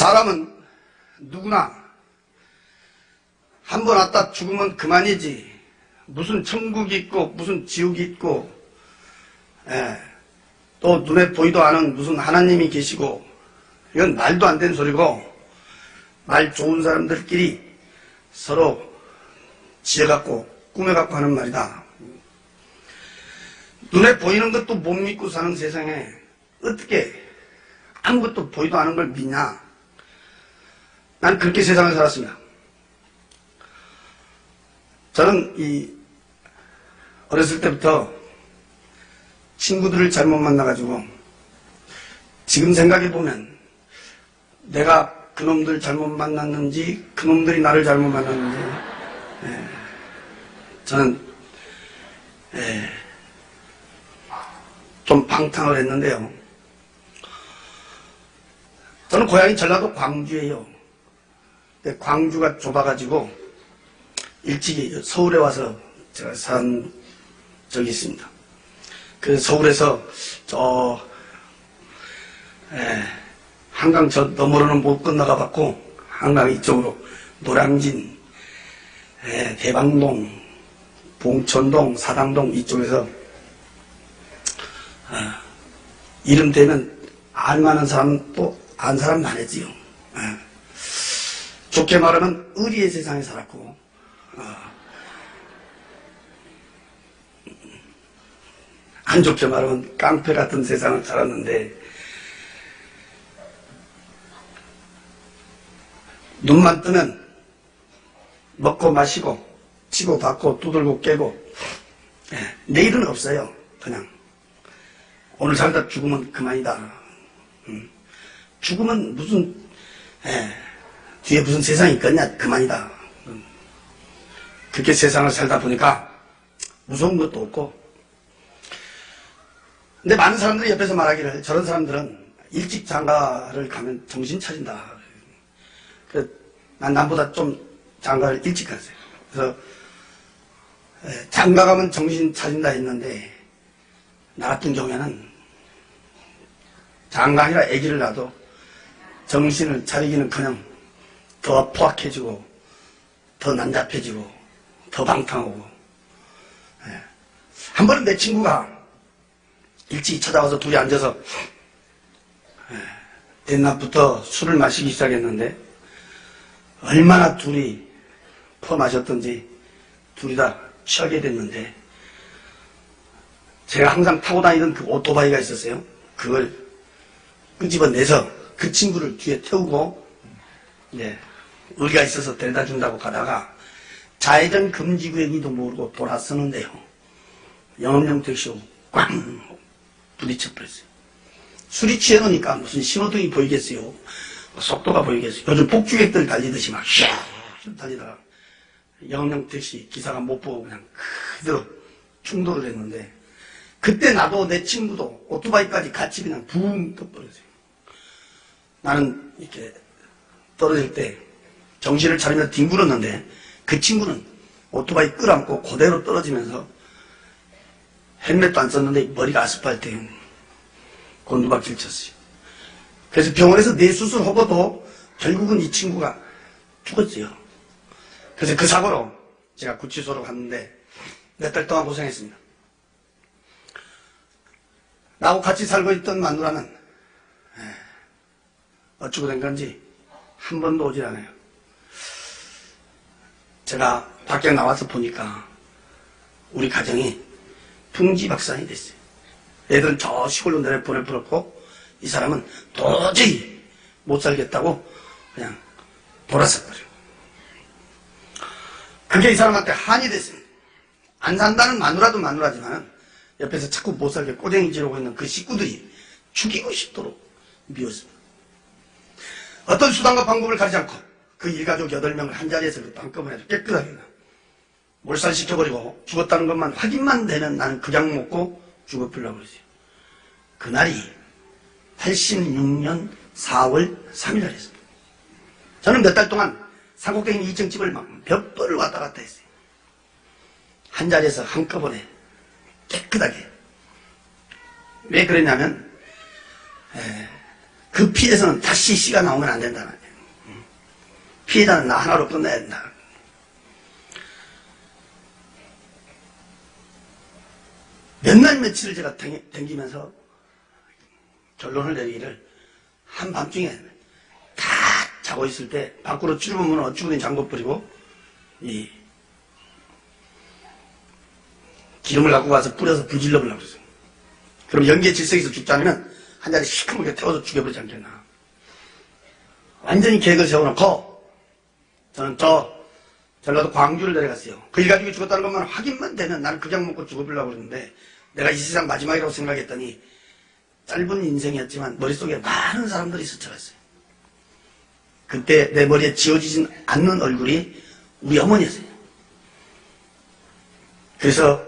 사람은 누구나 한 번 왔다 죽으면 그만이지. 무슨 천국이 있고 무슨 지옥이 있고 또 눈에 보이도 않은 무슨 하나님이 계시고 이건 말도 안 되는 소리고 말 좋은 사람들끼리 서로 지어갖고 꾸며갖고 하는 말이다. 눈에 보이는 것도 못 믿고 사는 세상에 어떻게 아무것도 보이도 않은 걸 믿냐. 난 그렇게 세상을 살았습니다. 저는 어렸을 때부터 친구들을 잘못 만나가지고 지금 생각해보면 내가 그놈들 잘못 만났는지 그놈들이 나를 잘못 만났는지 저는 좀 방탕을 했는데요. 저는 고향이 전라도 광주예요. 광주가 좁아가지고 일찍이 서울에 와서 제가 산 적이 있습니다. 그 서울에서 한강 저 너머로는 못 건너가 봤고 한강 이쪽으로 노량진, 대방동, 봉천동, 사당동 이쪽에서 이름 되면 알만한 사람 또 안 사람 많았지요. 좋게 말하면 의리의 세상에 살았고 안 좋게 말하면 깡패 같은 세상을 살았는데 눈만 뜨면 먹고 마시고 치고 받고 두들고 깨고 내일은 없어요. 그냥 오늘 살다 죽으면 그만이다. 죽으면 무슨 뒤에 무슨 세상이 있겠냐. 그만이다. 그렇게 세상을 살다 보니까 무서운 것도 없고 근데 많은 사람들이 옆에서 말하기를 저런 사람들은 일찍 장가를 가면 정신 차린다. 난 남보다 좀 장가를 일찍 갔어요. 그래서 장가 가면 정신 차린다 했는데 나 같은 경우에는 장가 아니라 아기를 낳아도 정신을 차리기는커녕 더 포악해지고 더 난잡해지고 더 방탕하고 한 번은 내 친구가 일찍 찾아와서 둘이 앉아서 옛날부터 술을 마시기 시작했는데 얼마나 둘이 퍼마셨던지 둘이 다 취하게 됐는데 제가 항상 타고 다니던 그 오토바이가 있었어요. 그걸 끄집어내서 그 친구를 뒤에 태우고 의리가 있어서 데려다 준다고 가다가 좌회전 금지구역인지도 모르고 돌아서는데요. 영업용 택시로 꽝 부딪혀버렸어요. 술이 취해놓으니까 무슨 신호등이 보이겠어요. 속도가 보이겠어요. 요즘 폭주객들 달리듯이 막 슉 달리다가 영업용 택시 기사가 못 보고 그냥 그대로 충돌을 했는데 그때 나도 내 친구도 오토바이까지 같이 그냥 붕 떠버렸어요. 나는 이렇게 떨어질 때 정신을 차리면서 뒹굴었는데 그 친구는 오토바이 끌어안고 그대로 떨어지면서 헬멧도 안 썼는데 머리가 아스팔트에 곤두박질 쳤어요. 그래서 병원에서 뇌수술하고도 결국은 이 친구가 죽었어요. 그래서 그 사고로 제가 구치소로 갔는데 몇 달 동안 고생했습니다. 나하고 같이 살고 있던 마누라는 어쩌고 된 건지 한 번도 오질 않아요. 제가 밖에 나와서 보니까 우리 가정이 풍지박산이 됐어요. 애들은 저 시골로 내려보내버렸고 이 사람은 도저히 못 살겠다고 그냥 돌아섰거든요. 그게 이 사람한테 한이 됐습니다. 안 산다는 마누라도 마누라지만 옆에서 자꾸 못 살게 꼬쟁이 지르고 있는 그 식구들이 죽이고 싶도록 미웠습니다. 어떤 수단과 방법을 가리지 않고 그 일가족 8명을 한자리에서 한꺼번에 깨끗하게 몰살시켜버리고 죽었다는 것만 확인만 되면 나는 그냥 먹고 죽어버리려고 그랬어요. 그날이 86년 4월 3일 날이었습니다. 저는 몇 달 동안 산꼭대기 2층 집을 막 몇 번을 왔다 갔다 했어요. 한자리에서 한꺼번에 깨끗하게. 왜 그랬냐면 그 피에서는 다시 씨가 나오면 안 된다는 거예요. 피해자는 나 하나로 끝내야 된다. 몇 날 며칠을 제가 댕기면서 결론을 내리기를 한밤중에 다 자고 있을 때 밖으로 출입문은 어쭈구니 잠궈버리고 이 기름을 갖고 가서 뿌려서 불질러 보려고 그랬어요. 그럼 연기의 질색에서 죽지 않으면 한 자리 시커멓게 태워서 죽여버리지 않겠나. 완전히 계획을 세워놓고 저는 전라도 광주를 내려갔어요. 그 일가족이 죽었다는 것만 확인만 되면 나는 그냥 먹고 죽어보려고 그랬는데 내가 이 세상 마지막이라고 생각했더니 짧은 인생이었지만 머릿속에 많은 사람들이 스쳐갔어요. 그때 내 머리에 지워지진 않는 얼굴이 우리 어머니였어요. 그래서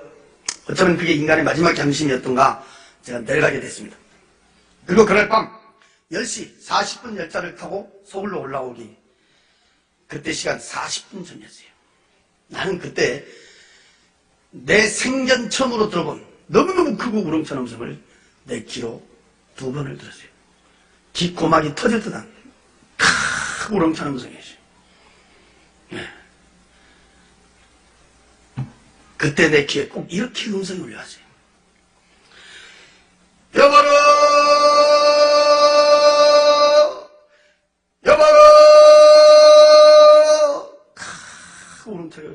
어쩌면 그게 인간의 마지막 잠심이었던가 제가 내려가게 됐습니다. 그리고 그날 밤 10시 40분 열차를 타고 서울로 올라오기 그때 시간 40분 전이었어요. 나는 그때 내 생전 처음으로 들어본 너무너무 크고 우렁찬 음성을 내 귀로 2번을 들었어요. 귓고막이 터질 듯한 크 우렁찬 음성이었어요. 네. 그때 내 귀에 꼭 이렇게 음성이 울려왔어요. 여보로! 여보로! 크 우렁차게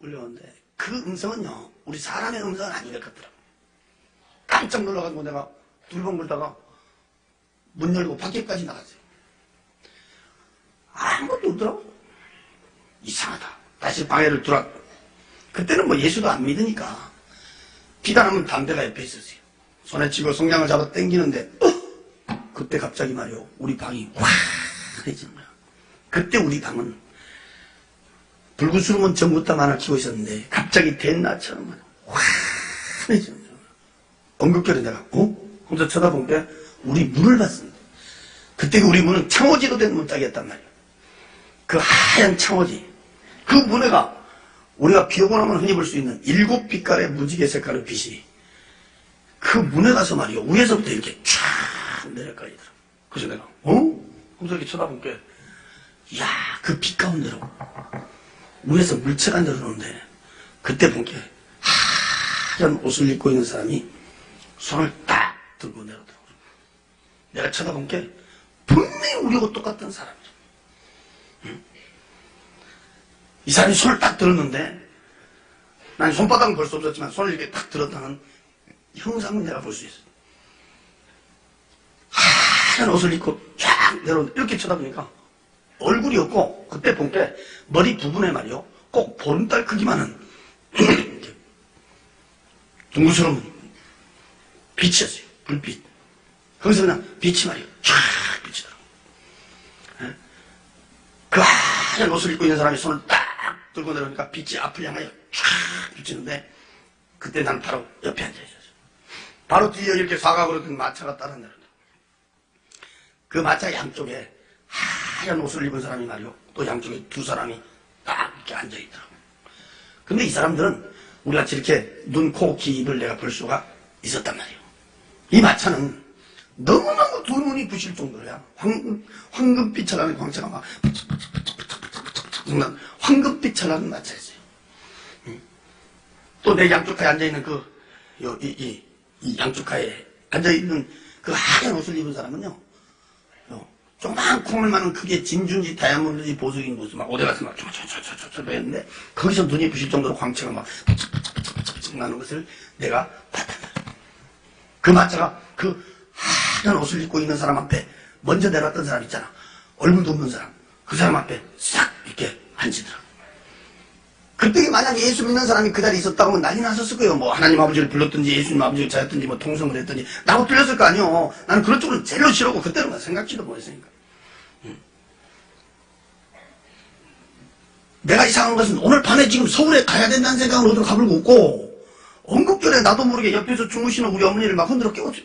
울려오는데 그 음성은요 우리 사람의 음성은 아닌 것 같더라고요. 깜짝 놀라가지고 내가 둘벙글다가 문 열고 밖에까지 나갔어요. 아무것도 없더라고. 이상하다. 다시 방해를 들어왔고 그때는 뭐 예수도 안 믿으니까 비단하면 담배가 옆에 있었어요. 손에 쥐고 성냥을 잡아 당기는데 그때 갑자기 말이요 우리 방이 화해진 거야. 그때 우리 방은 불구스름은 전부터 만화 키고 있었는데 갑자기 대낮처럼 화해진 거야. 언급결에 내가 혼자 쳐다본 게 우리 문을 봤습니다. 그때 우리 문은 창호지로 된 문짝이었단 말이에요. 그 하얀 창호지 그 문에가 우리가 비 오고 나면 흔히 볼 수 있는 7빛깔의 무지개 색깔의 빛이 그 문에 가서 말이요 위에서부터 이렇게 쫙 내려가더라고. 그래서 내가 하면서 이렇게 쳐다본 게 이야 그 빛 가운데로 위에서 물체가 내려오는데 그때 본 게 하얀 옷을 입고 있는 사람이 손을 딱 들고 내려오더라고. 내가 쳐다본 게 분명히 우리하고 똑같은 사람이야. 응? 이 사람이 손을 딱 들었는데 난 손바닥은 볼 수 없었지만 손을 이렇게 딱 들었다는 형상은 내가 볼 수 있어. 하얀 옷을 입고 쫙 내려오는데 이렇게 쳐다보니까 얼굴이 없고 그때 본 게 머리 부분에 말이요 꼭 보름달 크기만한 둥그스러운 빛이었어요. 불빛. 거기서 그냥 빛이 말이요 쫙 비치더라고. 그 하얀 옷을 입고 있는 사람이 손을 딱 들고 내려오니까 빛이 앞을 향하여 쫙 비치는데 그때 난 바로 옆에 앉아있었어요. 바로 뒤에 이렇게 사각으로 된 마차가 따라 내려온다. 그 마차 양쪽에 하얀 옷을 입은 사람이 말이요 또 양쪽에 2 사람이 딱 이렇게 앉아있더라고. 근데 이 사람들은 우리같이 이렇게 눈, 코, 귀, 입을 내가 볼 수가 있었단 말이에요. 이 마차는 너무너무 두 눈이 부실 정도로야 황금빛을 하는 광채가 막 황금빛을 하는 마차였어요. 또 내 양쪽가에 앉아있는 이 양쪽가에 앉아있는 그 하얀 옷을 입은 사람은요 조그만 콩을 많은 크게 진준지 다이아몬드지 보석인 무슨 막 오대가서 막 촤촤촤촤촤 했는데 거기서 눈이 부실 정도로 광채가 막 나는 것을 내가 봤단다. 그 마차가 그 하얀 옷을 입고 있는 사람 앞에 먼저 내려왔던 사람 있잖아. 얼굴도 없는 사람. 그 사람 앞에 싹 이렇게 앉히더라고. 그때 만약 예수 믿는 사람이 그 자리에 있었다고 하면 난리 났었을 거예요. 뭐 하나님 아버지를 불렀든지 예수님 아버지를 찾았든지 뭐 통성을 했든지 나하고 틀렸을 거 아니에요. 나는 그런 쪽으로 제일 싫어하고 그때는 생각지도 못했으니까. 내가 이상한 것은 오늘 밤에 지금 서울에 가야 된다는 생각은 어디로 가불고 없고 언급결에 나도 모르게 옆에서 주무시는 우리 어머니를 막 흔들어 깨웠죠.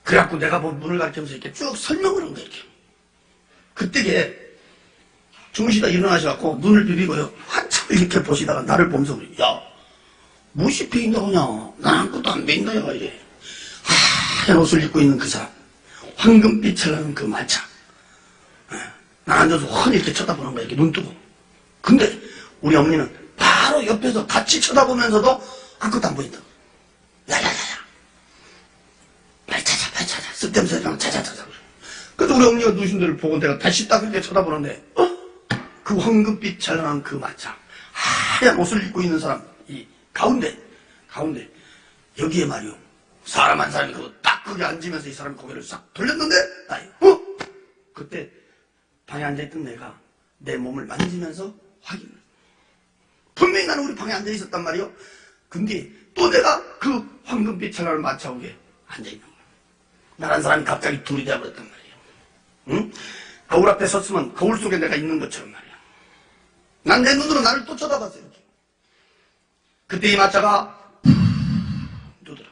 그래갖고 내가 뭐 문을 가리키면서 이렇게 쭉 설명을 한 거야. 이렇게. 그때에 주무시다 일어나셔갖고 눈을 비비고요. 한참 이렇게 보시다가 나를 보면서 그래. 야, 무엇이 비인다 그냐. 난 아무것도 안 비인다 야 이래. 하얀 옷을 입고 있는 그 사람. 황금빛 찬란한 그 마차. 나 앉아서 훤히 이렇게 쳐다보는 거야. 이렇게 눈 뜨고. 근데 우리 어머니는 바로 옆에서 같이 쳐다보면서도 아무것도 안 보인다. 야야야야. 빨리 찾아, 빨리 찾아. 쓸데없는 소리 찾아. 그래서 우리 어머니가 누신 데를 보고 내가 다시 딱 이렇게 쳐다보는데, 그 황금빛 찬란한 그 마차. 하얀 옷을 입고 있는 사람, 이 가운데. 여기에 말이요. 사람 한 사람이 딱 거기 앉으면서 이 사람이 고개를 싹 돌렸는데, 그때 방에 앉아있던 내가 내 몸을 만지면서 확인을. 분명히 나는 우리 방에 앉아있었단 말이요. 근데 또 내가 그 황금빛 찬란한 마차 위에 앉아있는 거야. 나란 사람이 갑자기 둘이 되어버렸단 말이에요. 응? 거울 앞에 섰으면 거울 속에 내가 있는 것처럼 말이야. 난 내 눈으로 나를 또 쳐다봤어요. 이렇게. 그때 이 마차가 누더라.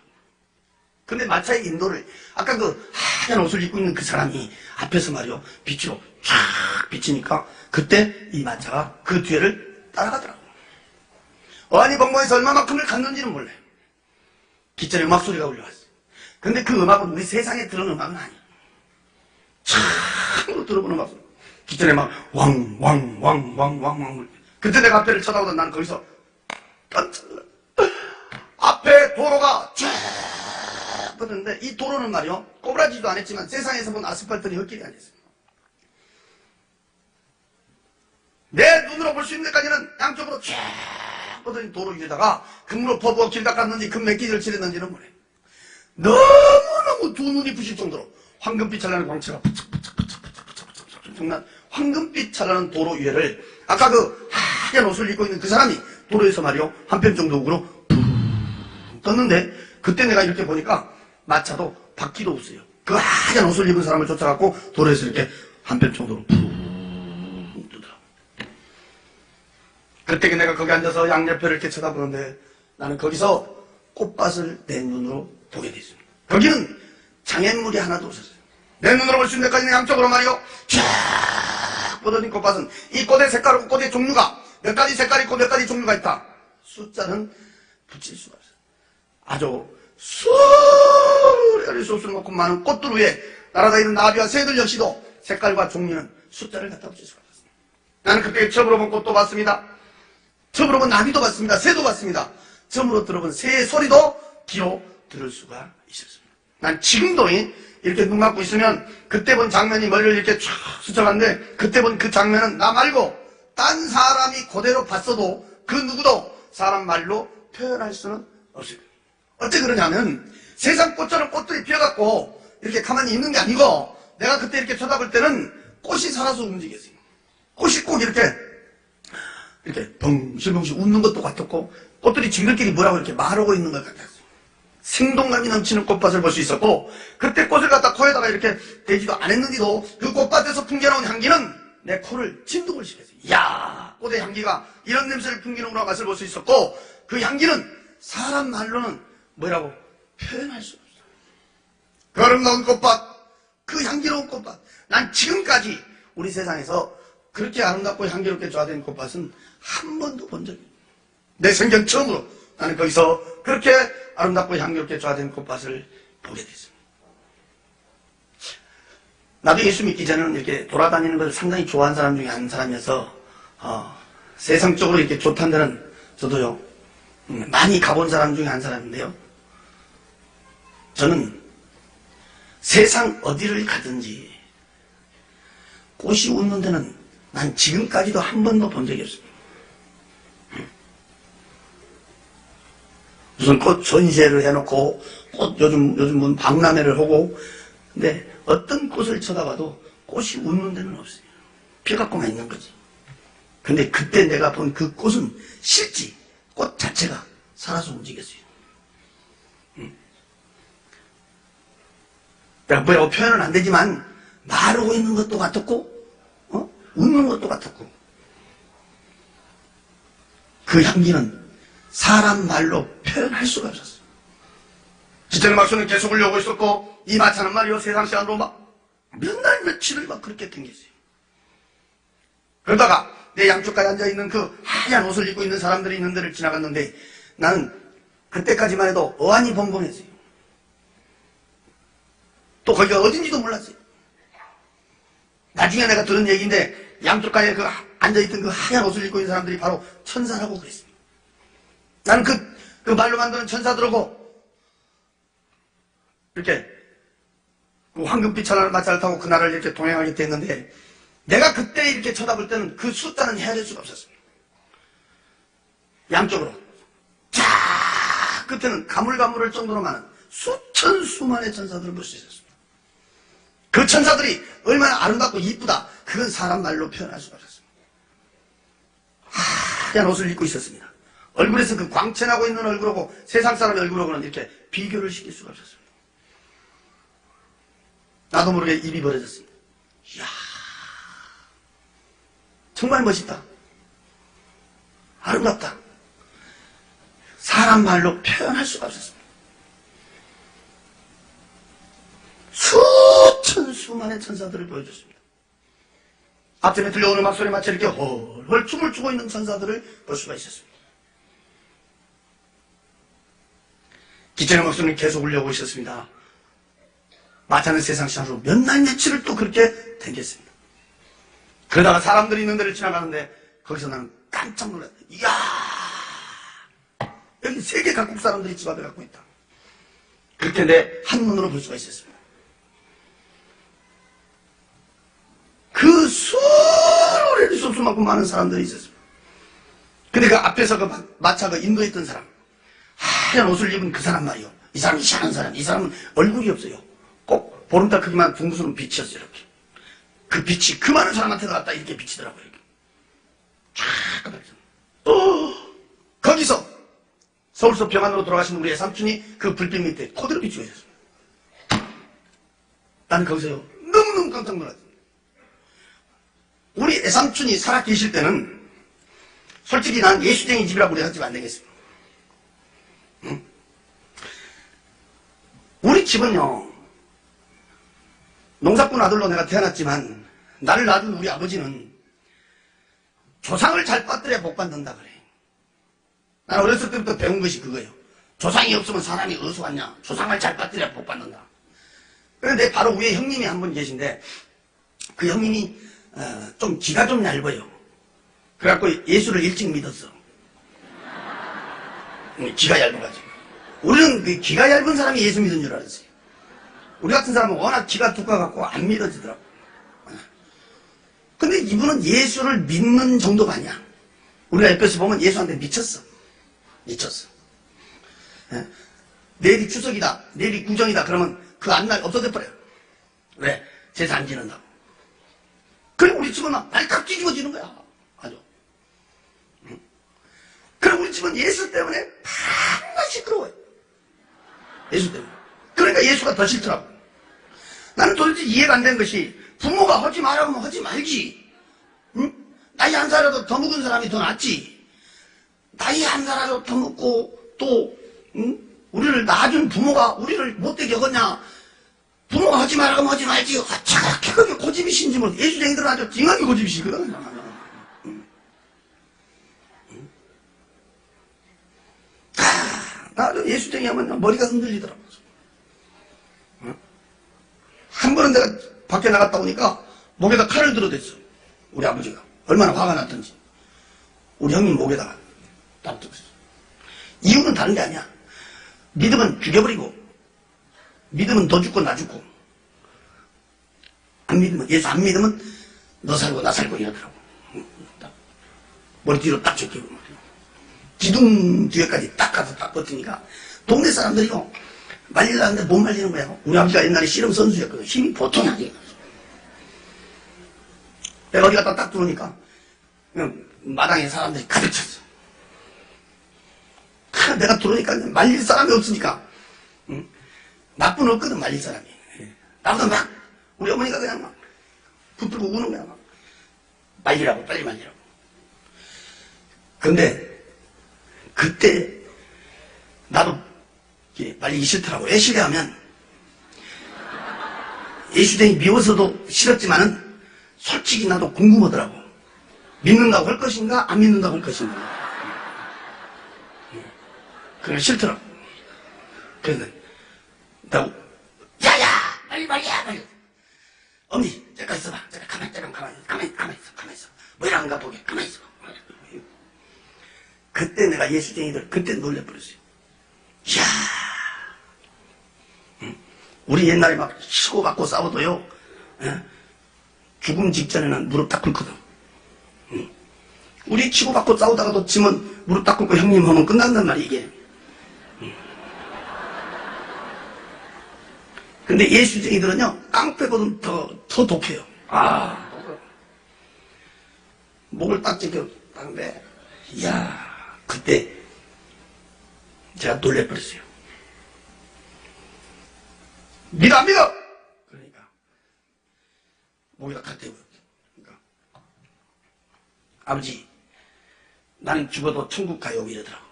근데 마차의 인도를 아까 그 하얀 옷을 입고 있는 그 사람이 앞에서 말이요. 빛으로 쫙 비치니까 그때 이 마차가 그 뒤를 따라가더라고요. 어안이 벙벙해서 얼마만큼을 갔는지는 몰라요. 깃전에 음악 소리가 울려왔어요. 근데 그 음악은 우리 세상에 들은 음악은 아니에요. 참으로 들어보는 음악 소리. 깃전에 막 왕. 그때 내가 앞에를 쳐다보던 나는 거기서 깜짝 놀랐어요. 앞에 도로가 쫙 뻗었는데 이 도로는 말이요. 꼬부라지도 않았지만 세상에서 본 아스팔트는 흙길이 아니었어요. 내 눈으로 볼 수 있는 데까지는 양쪽으로 쫙 뻗어진 도로 위에다가 금으로 퍼부어 길 닦았는지 금 몇 기를 칠했는지는 모르겠어요. 너무너무 두 눈이 부실 정도로 황금빛 찬란한 광채가 정말 황금빛 찬란한 도로 위에를 아까 그 하얀 옷을 입고 있는 그 사람이 도로에서 말이요. 한 편 정도 우로 떴는데 그때 내가 이렇게 보니까 마차도 바퀴도 없어요. 그 하얀 옷을 입은 사람을 쫓아갖고 도로에서 이렇게 한 편 정도로 뜨더라고. 그때 내가 거기 앉아서 양옆을 이렇게 쳐다보는데 나는 거기서 꽃밭을 내 눈으로 보게 됐습니다. 거기는 장애물이 하나도 없었어요. 내 눈으로 볼 수 있는 데까지는 양쪽으로 말이요. 쫙 뻗어진 꽃밭은 이 꽃의 색깔하고 꽃의 종류가 몇 가지 색깔이 있고 몇 가지 종류가 있다. 숫자는 붙일 수가 없어요. 아주 수많은 수없을 만큼 많은 꽃들 위에 날아다니는 나비와 새들 역시도 색깔과 종류는 숫자를 갖다 붙일 수가 없습니다. 나는 그때 처음으로 본 꽃도 봤습니다. 처음으로 본 나비도 봤습니다. 새도 봤습니다. 처음으로 들어본 새의 소리도 귀로 들을 수가 있었습니다. 난 지금도 이렇게 눈 감고 있으면 그때 본 장면이 머리를 이렇게 쫙 스쳐가는데 그때 본 그 장면은 나 말고 딴 사람이 그대로 봤어도 그 누구도 사람 말로 표현할 수는 없어요. 어째 그러냐면 세상 꽃처럼 꽃들이 피어갖고 이렇게 가만히 있는 게 아니고 내가 그때 이렇게 쳐다볼 때는 꽃이 살아서 움직였어요. 꽃이 꼭 이렇게 벙실벙실 웃는 것도 같았고 꽃들이 징글끼리 뭐라고 이렇게 말하고 있는 것 같았어요. 생동감이 넘치는 꽃밭을 볼 수 있었고 그때 꽃을 갖다 코에다가 이렇게 대지도 안 했는데도 그 꽃밭에서 풍겨나온 향기는 내 코를 진동을 시켰어요. 이야, 꽃의 향기가 이런 냄새를 풍기는구나 맛을 볼 수 있었고 그 향기는 사람 말로는 뭐라고 표현할 수 없어요. 그 아름다운 꽃밭, 그 향기로운 꽃밭. 난 지금까지 우리 세상에서 그렇게 아름답고 향기롭게 조화된 꽃밭은 한 번도 본 적이 없어요. 내 생전 처음으로 나는 거기서 그렇게 아름답고 향기롭게 조화된 꽃밭을 보게 됐습니다. 나도 예수 믿기 전에는 이렇게 돌아다니는 걸 상당히 좋아하는 사람 중에 한 사람이어서 세상적으로 이렇게 좋다는 데는 저도요 많이 가본 사람 중에 한 사람인데요. 저는 세상 어디를 가든지 꽃이 웃는 데는 난 지금까지도 한 번도 본 적이 없습니다. 무슨 꽃 전시회를 해놓고 꽃 요즘은 박람회를 하고 근데 어떤 꽃을 쳐다봐도 꽃이 웃는 데는 없어요. 펴갖고만 있는 거지. 근데 그때 내가 본 그 꽃은 실제 꽃 자체가 살아서 움직였어요. 내가 뭐라고 표현은 안 되지만 말하고 있는 것도 같았고 웃는 것도 같았고 그 향기는 사람 말로 표현할 수가 없었어요. 기철의 막수는 계속 울려오고 있었고 이 마차는 말이요 세상 시간으로 막 몇 날 며칠을 막 그렇게 댕겼어요. 그러다가 내 양쪽까지 앉아있는 그 하얀 옷을 입고 있는 사람들이 있는 데를 지나갔는데 나는 그때까지만 해도 어안이 벙벙했어요. 또 거기가 어딘지도 몰랐어요. 나중에 내가 들은 얘기인데 양쪽 가에 그 앉아있던 그 하얀 옷을 입고 있는 사람들이 바로 천사라고 그랬습니다. 나는 그 말로 만드는 천사들하고 이렇게 그 황금빛 천하를 마차를 타고 그날을 이렇게 동행하게 됐는데 내가 그때 이렇게 쳐다볼 때는 그 숫자는 헤아릴 수가 없었습니다. 양쪽으로 쫙 끝에는 가물가물할 정도로 많은 수천 수만의 천사들을 볼 수 있었습니다. 그 천사들이 얼마나 아름답고 이쁘다 그건 사람 말로 표현할 수가 없었습니다. 하얀 옷을 입고 있었습니다. 얼굴에서 그 광채나고 있는 얼굴하고 세상 사람의 얼굴하고는 이렇게 비교를 시킬 수가 없었습니다. 나도 모르게 입이 벌어졌습니다. 이야, 정말 멋있다. 아름답다. 사람 말로 표현할 수가 없었습니다. 수천 수만의 천사들을 보여줬습니다. 앞전에 들려오는 막소리에 맞춰 이렇게 헐헐 춤을 추고 있는 천사들을 볼 수가 있었습니다. 기천의 목소리는 계속 울려오고 있었습니다. 마차는 세상 시간으로 몇 날 며칠을 또 그렇게 댕겼습니다. 그러다가 사람들이 있는 데를 지나가는데 거기서 나는 깜짝 놀랐어요. 이야, 여기 세계 각국 사람들이 집 앞에 갖고 있다. 그렇게 내 한눈으로 볼 수가 있었습니다. 그 수레를 쏟을 만큼 많은 사람들이 있었습니다. 근데 그 앞에서 그 마차 그 인도에 있던 사람, 하얀 옷을 입은 그 사람 말이요. 이 사람이 희한한 사람. 이 사람은 얼굴이 없어요. 꼭 보름달 크기만 둥그스는 빛이었어요. 이렇게. 그 빛이 그 많은 사람한테 나갔다 이렇게 비치더라고요. 이렇게. 쫙 거기서 서울서 병안으로 돌아가신 우리의 삼촌이 그 불빛 밑에 코드로 비추고 있었습니다. 나는 거기서요 너무너무 깜짝 놀랐어요. 우리 애삼촌이 살아 계실 때는 솔직히 난 예수쟁이 집이라고 우리 집 안 되겠습니다. 응? 우리 집은요 농사꾼 아들로 내가 태어났지만 나를 낳은 우리 아버지는 조상을 잘 빠뜨려야 복 받는다 그래. 난 어렸을 때부터 배운 것이 그거예요. 조상이 없으면 사람이 어디서 왔냐. 조상을 잘 빠뜨려야 복 받는다. 그런데 바로 위에 형님이 한 분 계신데 그 형님이 좀 기가 좀 얇아요. 그래갖고 예수를 일찍 믿었어. 기가 얇아가지고. 우리는 그 기가 얇은 사람이 예수 믿은 줄 알았어요. 우리 같은 사람은 워낙 기가 두꺼워갖고 안 믿어지더라고. 근데 이분은 예수를 믿는 정도가 아니야. 우리가 옆에서 보면 예수한테 미쳤어. 미쳤어. 내일이 추석이다. 내일이 구정이다. 그러면 그 안날 없어져 버려요. 왜? 제사 안 지는다고. 그리고 우리 집은 날칵 뒤집어지는 거야. 아주. 그리고 우리 집은 예수 때문에 밤낮 시끄러워요. 예수 때문에. 그러니까 예수가 더 싫더라고. 나는 도대체 이해가 안 되는 것이 부모가 하지 말라고 하면 하지 말지. 응? 나이 한 살이라도 더 먹은 사람이 더 낫지. 나이 한 살이라도 더 먹고 또 응? 우리를 낳아준 부모가 우리를 못되게 하겠냐. 부모가 하지 말라고 하면 하지 말지. 저렇게 그게 고집이신지 모르겠어. 예수쟁이들은 아주 징하게 고집이시거든. 나도 예수쟁이 하면 머리가 흔들리더라고. 한 번은 내가 밖에 나갔다 오니까 목에다 칼을 들어댔어. 우리 아버지가. 얼마나 화가 났던지. 우리 형님 목에다가 딱 들었어. 이유는 다른 게 아니야. 믿으면 죽여버리고, 믿으면 너 죽고 나 죽고, 안 믿으면, 예수 안 믿으면 너 살고 나 살고 이러더라고. 머리 뒤로 딱 젖히고, 기둥 뒤에까지 딱 가서 딱 버티니까, 동네 사람들이요, 말리려는데 못 말리는 거야. 우리 아버지가 옛날에 씨름 선수였거든. 힘이 보통이 아니에요. 내가 어디 갔다 딱 들어오니까, 그냥 마당에 사람들이 가득 찼어. 내가 들어오니까 말릴 사람이 없으니까, 응? 나쁜 없거든, 말릴 사람이. 나보다 막, 우리 어머니가 그냥 막, 붙들고 우는 거야, 막. 말리라고, 빨리 말리라고. 근데, 그때, 나도, 말리기 싫더라고. 왜 싫어하면, 예수쟁이 미워서도 싫었지만은, 솔직히 나도 궁금하더라고. 믿는다고 할 것인가, 안 믿는다고 할 것인가. 그게 싫더라고. 그래서, 나, 야야! 빨리야, 빨리. 어머니, 잠깐 있어봐. 잠깐 가만히 있어. 뭐라 한가 보게. 가만히 있어. 그때 내가 예수쟁이들, 그때 놀래버렸어요. 이야. 우리 옛날에 막 치고받고 싸워도요, 죽음 직전에는 무릎 딱 꿇거든. 우리 치고받고 싸우다가도 지면 무릎 딱 꿇고 형님 하면 끝난단 말이야, 이게. 근데 예수쟁이들은요, 깡패보다 더 독해요. 목을 딱 찢겼다는데, 이야, 그때 제가 놀래버렸어요. 믿어, 안 믿어? 그러니까, 목에다 탁 대고요. 그러니까, 아버지, 나는 죽어도 천국 가요, 이러더라고.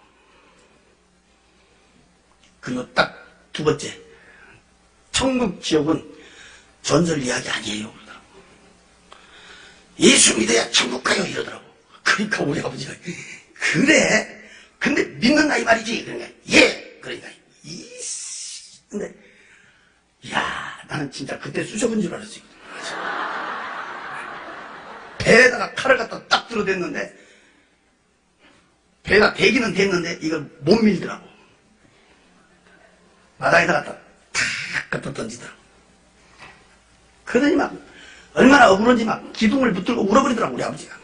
그리고 딱 두 번째, 천국 지옥은 전설 이야기 아니에요, 그러더라고. 예수 믿어야 천국 가요, 이러더라고. 그러니까 우리 아버지가, 그래? 근데 믿는다 이 말이지? 그러니까, 예! 그러니까, 근데, 이야, 나는 진짜 그때 쑤셔본 줄 알았어요. 배에다가 칼을 갖다 딱 들어댔는데, 배가 대기는 됐는데, 이걸 못 밀더라고. 바닥에다 갖다 탁 갖다 던지더라고. 그러더니 막, 얼마나 억울한지 막 기둥을 붙들고 울어버리더라고, 우리 아버지가.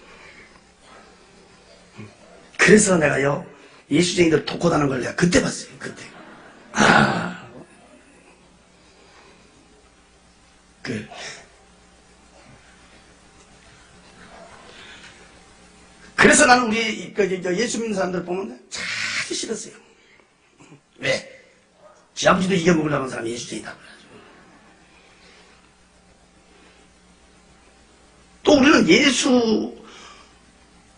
그래서 내가요, 예수쟁이들 독고다는 걸 내가 그때 봤어요, 그때. 그래서 나는 우리 예수 믿는 사람들 보면 참 싫었어요. 왜? 지 아버지도 이겨먹으려고 하는 사람이 예수쟁이다. 또 우리는 예수,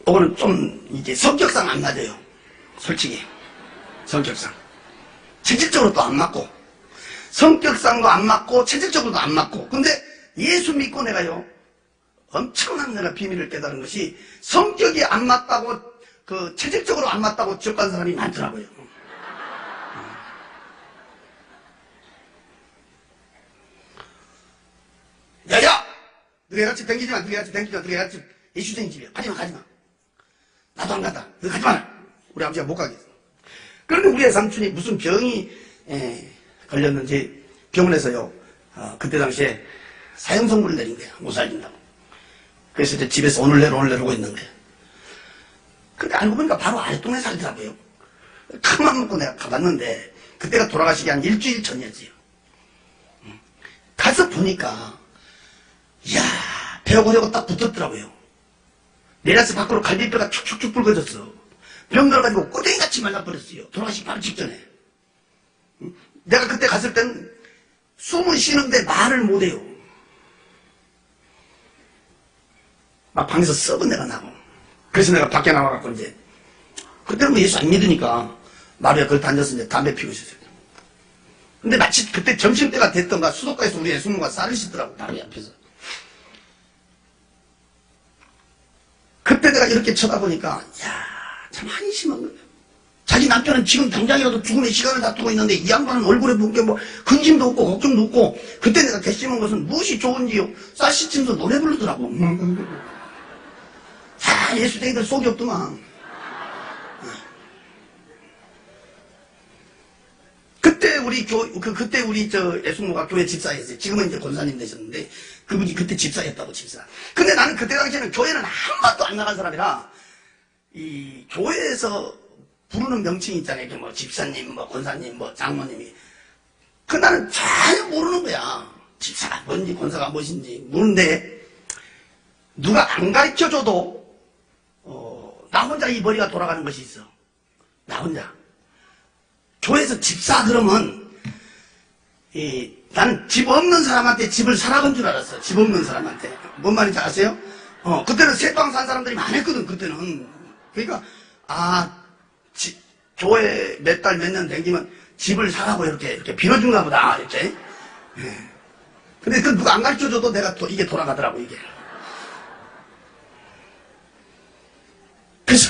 하고는 좀 이제 성격상 안 맞아요. 솔직히. 성격상. 체질적으로 또 안 맞고. 성격상도 안 맞고, 체질적으로도 안 맞고. 근데 예수 믿고 내가요, 엄청난 내가 비밀을 깨달은 것이 성격이 안 맞다고, 체질적으로 안 맞다고 지옥 간 사람이 많더라고요. 야야! 너희 같이 댕기지 마, 너희 같이 예수쟁이 집이야. 가지마. 나도 안 간다. 너 가지 마라. 우리 아버지가 못 가겠어. 그런데 우리 삼촌이 무슨 병이 걸렸는지 병원에서요, 그때 당시에 사형선고를 내린 거야. 못 살린다고. 그래서 이제 집에서 오늘 내로 오고 있는 거야. 근데 알고 보니까 바로 아랫동네 살더라고요. 큰맘 먹고 내가 가봤는데, 그때가 돌아가시기 한 일주일 전이었지요. 가서 보니까, 이야, 배고프려고 딱 붙었더라고요. 내려서 밖으로 갈비뼈가 축축축 붉어졌어. 병 들어가지고 꼬댕이같이 말라버렸어요. 돌아가시기 바로 직전에. 내가 그때 갔을 땐 숨을 쉬는데 말을 못해요. 막 방에서 썩은 내가 나고. 그래서 내가 밖에 나와갖고 이제, 그때는 뭐 예수 안 믿으니까 마루에 거기 앉아서 이제 담배 피우고 있었어요. 근데 마치 그때 점심때가 됐던가 수도가에서 우리 예수님과 쌀을 씻더라고, 바로 옆에서. 그때 내가 이렇게 쳐다보니까, 이야, 참 한심한 거예요. 자기 남편은 지금 당장이라도 죽음의 시간을 다투고 있는데 이 양반은 얼굴에 본 게 뭐 근심도 없고 걱정도 없고. 그때 내가 결심한 것은 무엇이 좋은지요. 쌀 씻으면서 노래 부르더라고. 예수쟁이들 속이 없더만. 그때 우리 예수모가 교회 집사였어요. 지금은 이제 권사님 되셨는데, 그분이 그때 집사였다고, 집사. 근데 나는 그때 당시에는 교회는 한 번도 안 나간 사람이라, 이 교회에서 부르는 명칭이 있잖아요. 뭐 집사님, 뭐 권사님, 뭐 장모님이. 나는 전혀 모르는 거야. 집사가 뭔지 권사가 무엇인지 모르는데, 누가 안 가르쳐줘도 나 혼자 이 머리가 돌아가는 것이 있어. 나 혼자. 교회에서 집사 그러면 나는 집 없는 사람한테 집을 사라건 줄 알았어. 집 없는 사람한테. 뭔 말인지 아세요? 그때는 새방 산 사람들이 많았거든. 그때는. 그러니까 교회 몇 달 몇 년 댕기면 집을 사라고 이렇게 빌어준가 보다. 이렇게. 근데 그 누가 안 가르쳐줘도 내가 이게 돌아가더라고, 이게. 그래서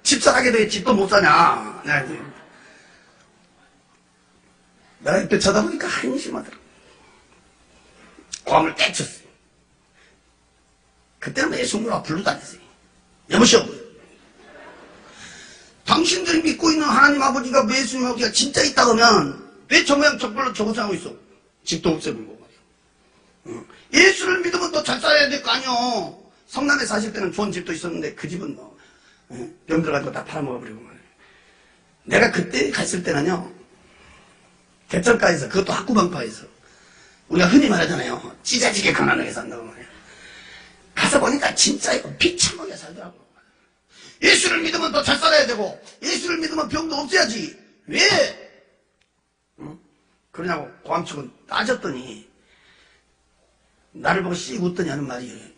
집사하게 돼 집도 못 사냐. 내가 이렇게 쳐다보니까 한심하더라고. 고함을 떼쳤어요. 그때는 매수무라 불러다녔어요. 여보시오, 당신들이 믿고 있는 하나님 아버지가 예수님 아버지가 진짜 있다 그러면 왜 저 모양 저걸로 저것을 하고 있어? 집도 없애버리고 말이야. 예수를 믿으면 또 잘 살아야 될 거 아니요. 성남에 사실 때는 좋은 집도 있었는데 그 집은 뭐 병 들어가지고 다 팔아먹어버리고 말이야. 내가 그때 갔을 때는요, 개천가에서, 그것도 학구방파에서 우리가 흔히 말하잖아요, 찢어지게 가난하게 산다고 말이야. 가서 보니까 진짜요, 비참하게 살더라고. 예수를 믿으면 더 잘 살아야 되고 예수를 믿으면 병도 없애야지 왜? 그러냐고 고함치고 따졌더니 나를 보고 씩 웃더니 하는 말이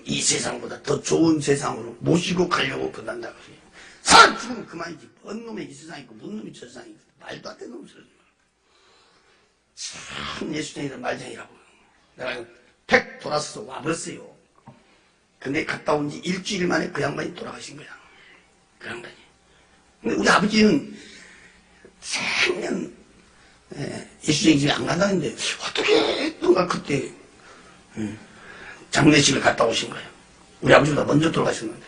이 세상보다 더 좋은 세상으로 모시고 가려고 그런다고. 사람 죽으면 그만이지. 뭔 놈의 이 세상이 있고 뭔 놈이 저 세상이 있고 말도 안 되는 놈을 쓰지 마. 참 예수님이란 말쟁이라고. 내가 팩 돌아서서 와버렸어요. 근데 갔다 온 지 일주일 만에 그 양반이 돌아가신 거야. 그 양반이. 근데 우리 아버지는 생년 예수님 집에 안 간다는데 어떻게 했던가 그때 장례식을 갔다 오신 거예요. 우리 아버지보다 먼저 돌아가셨는데.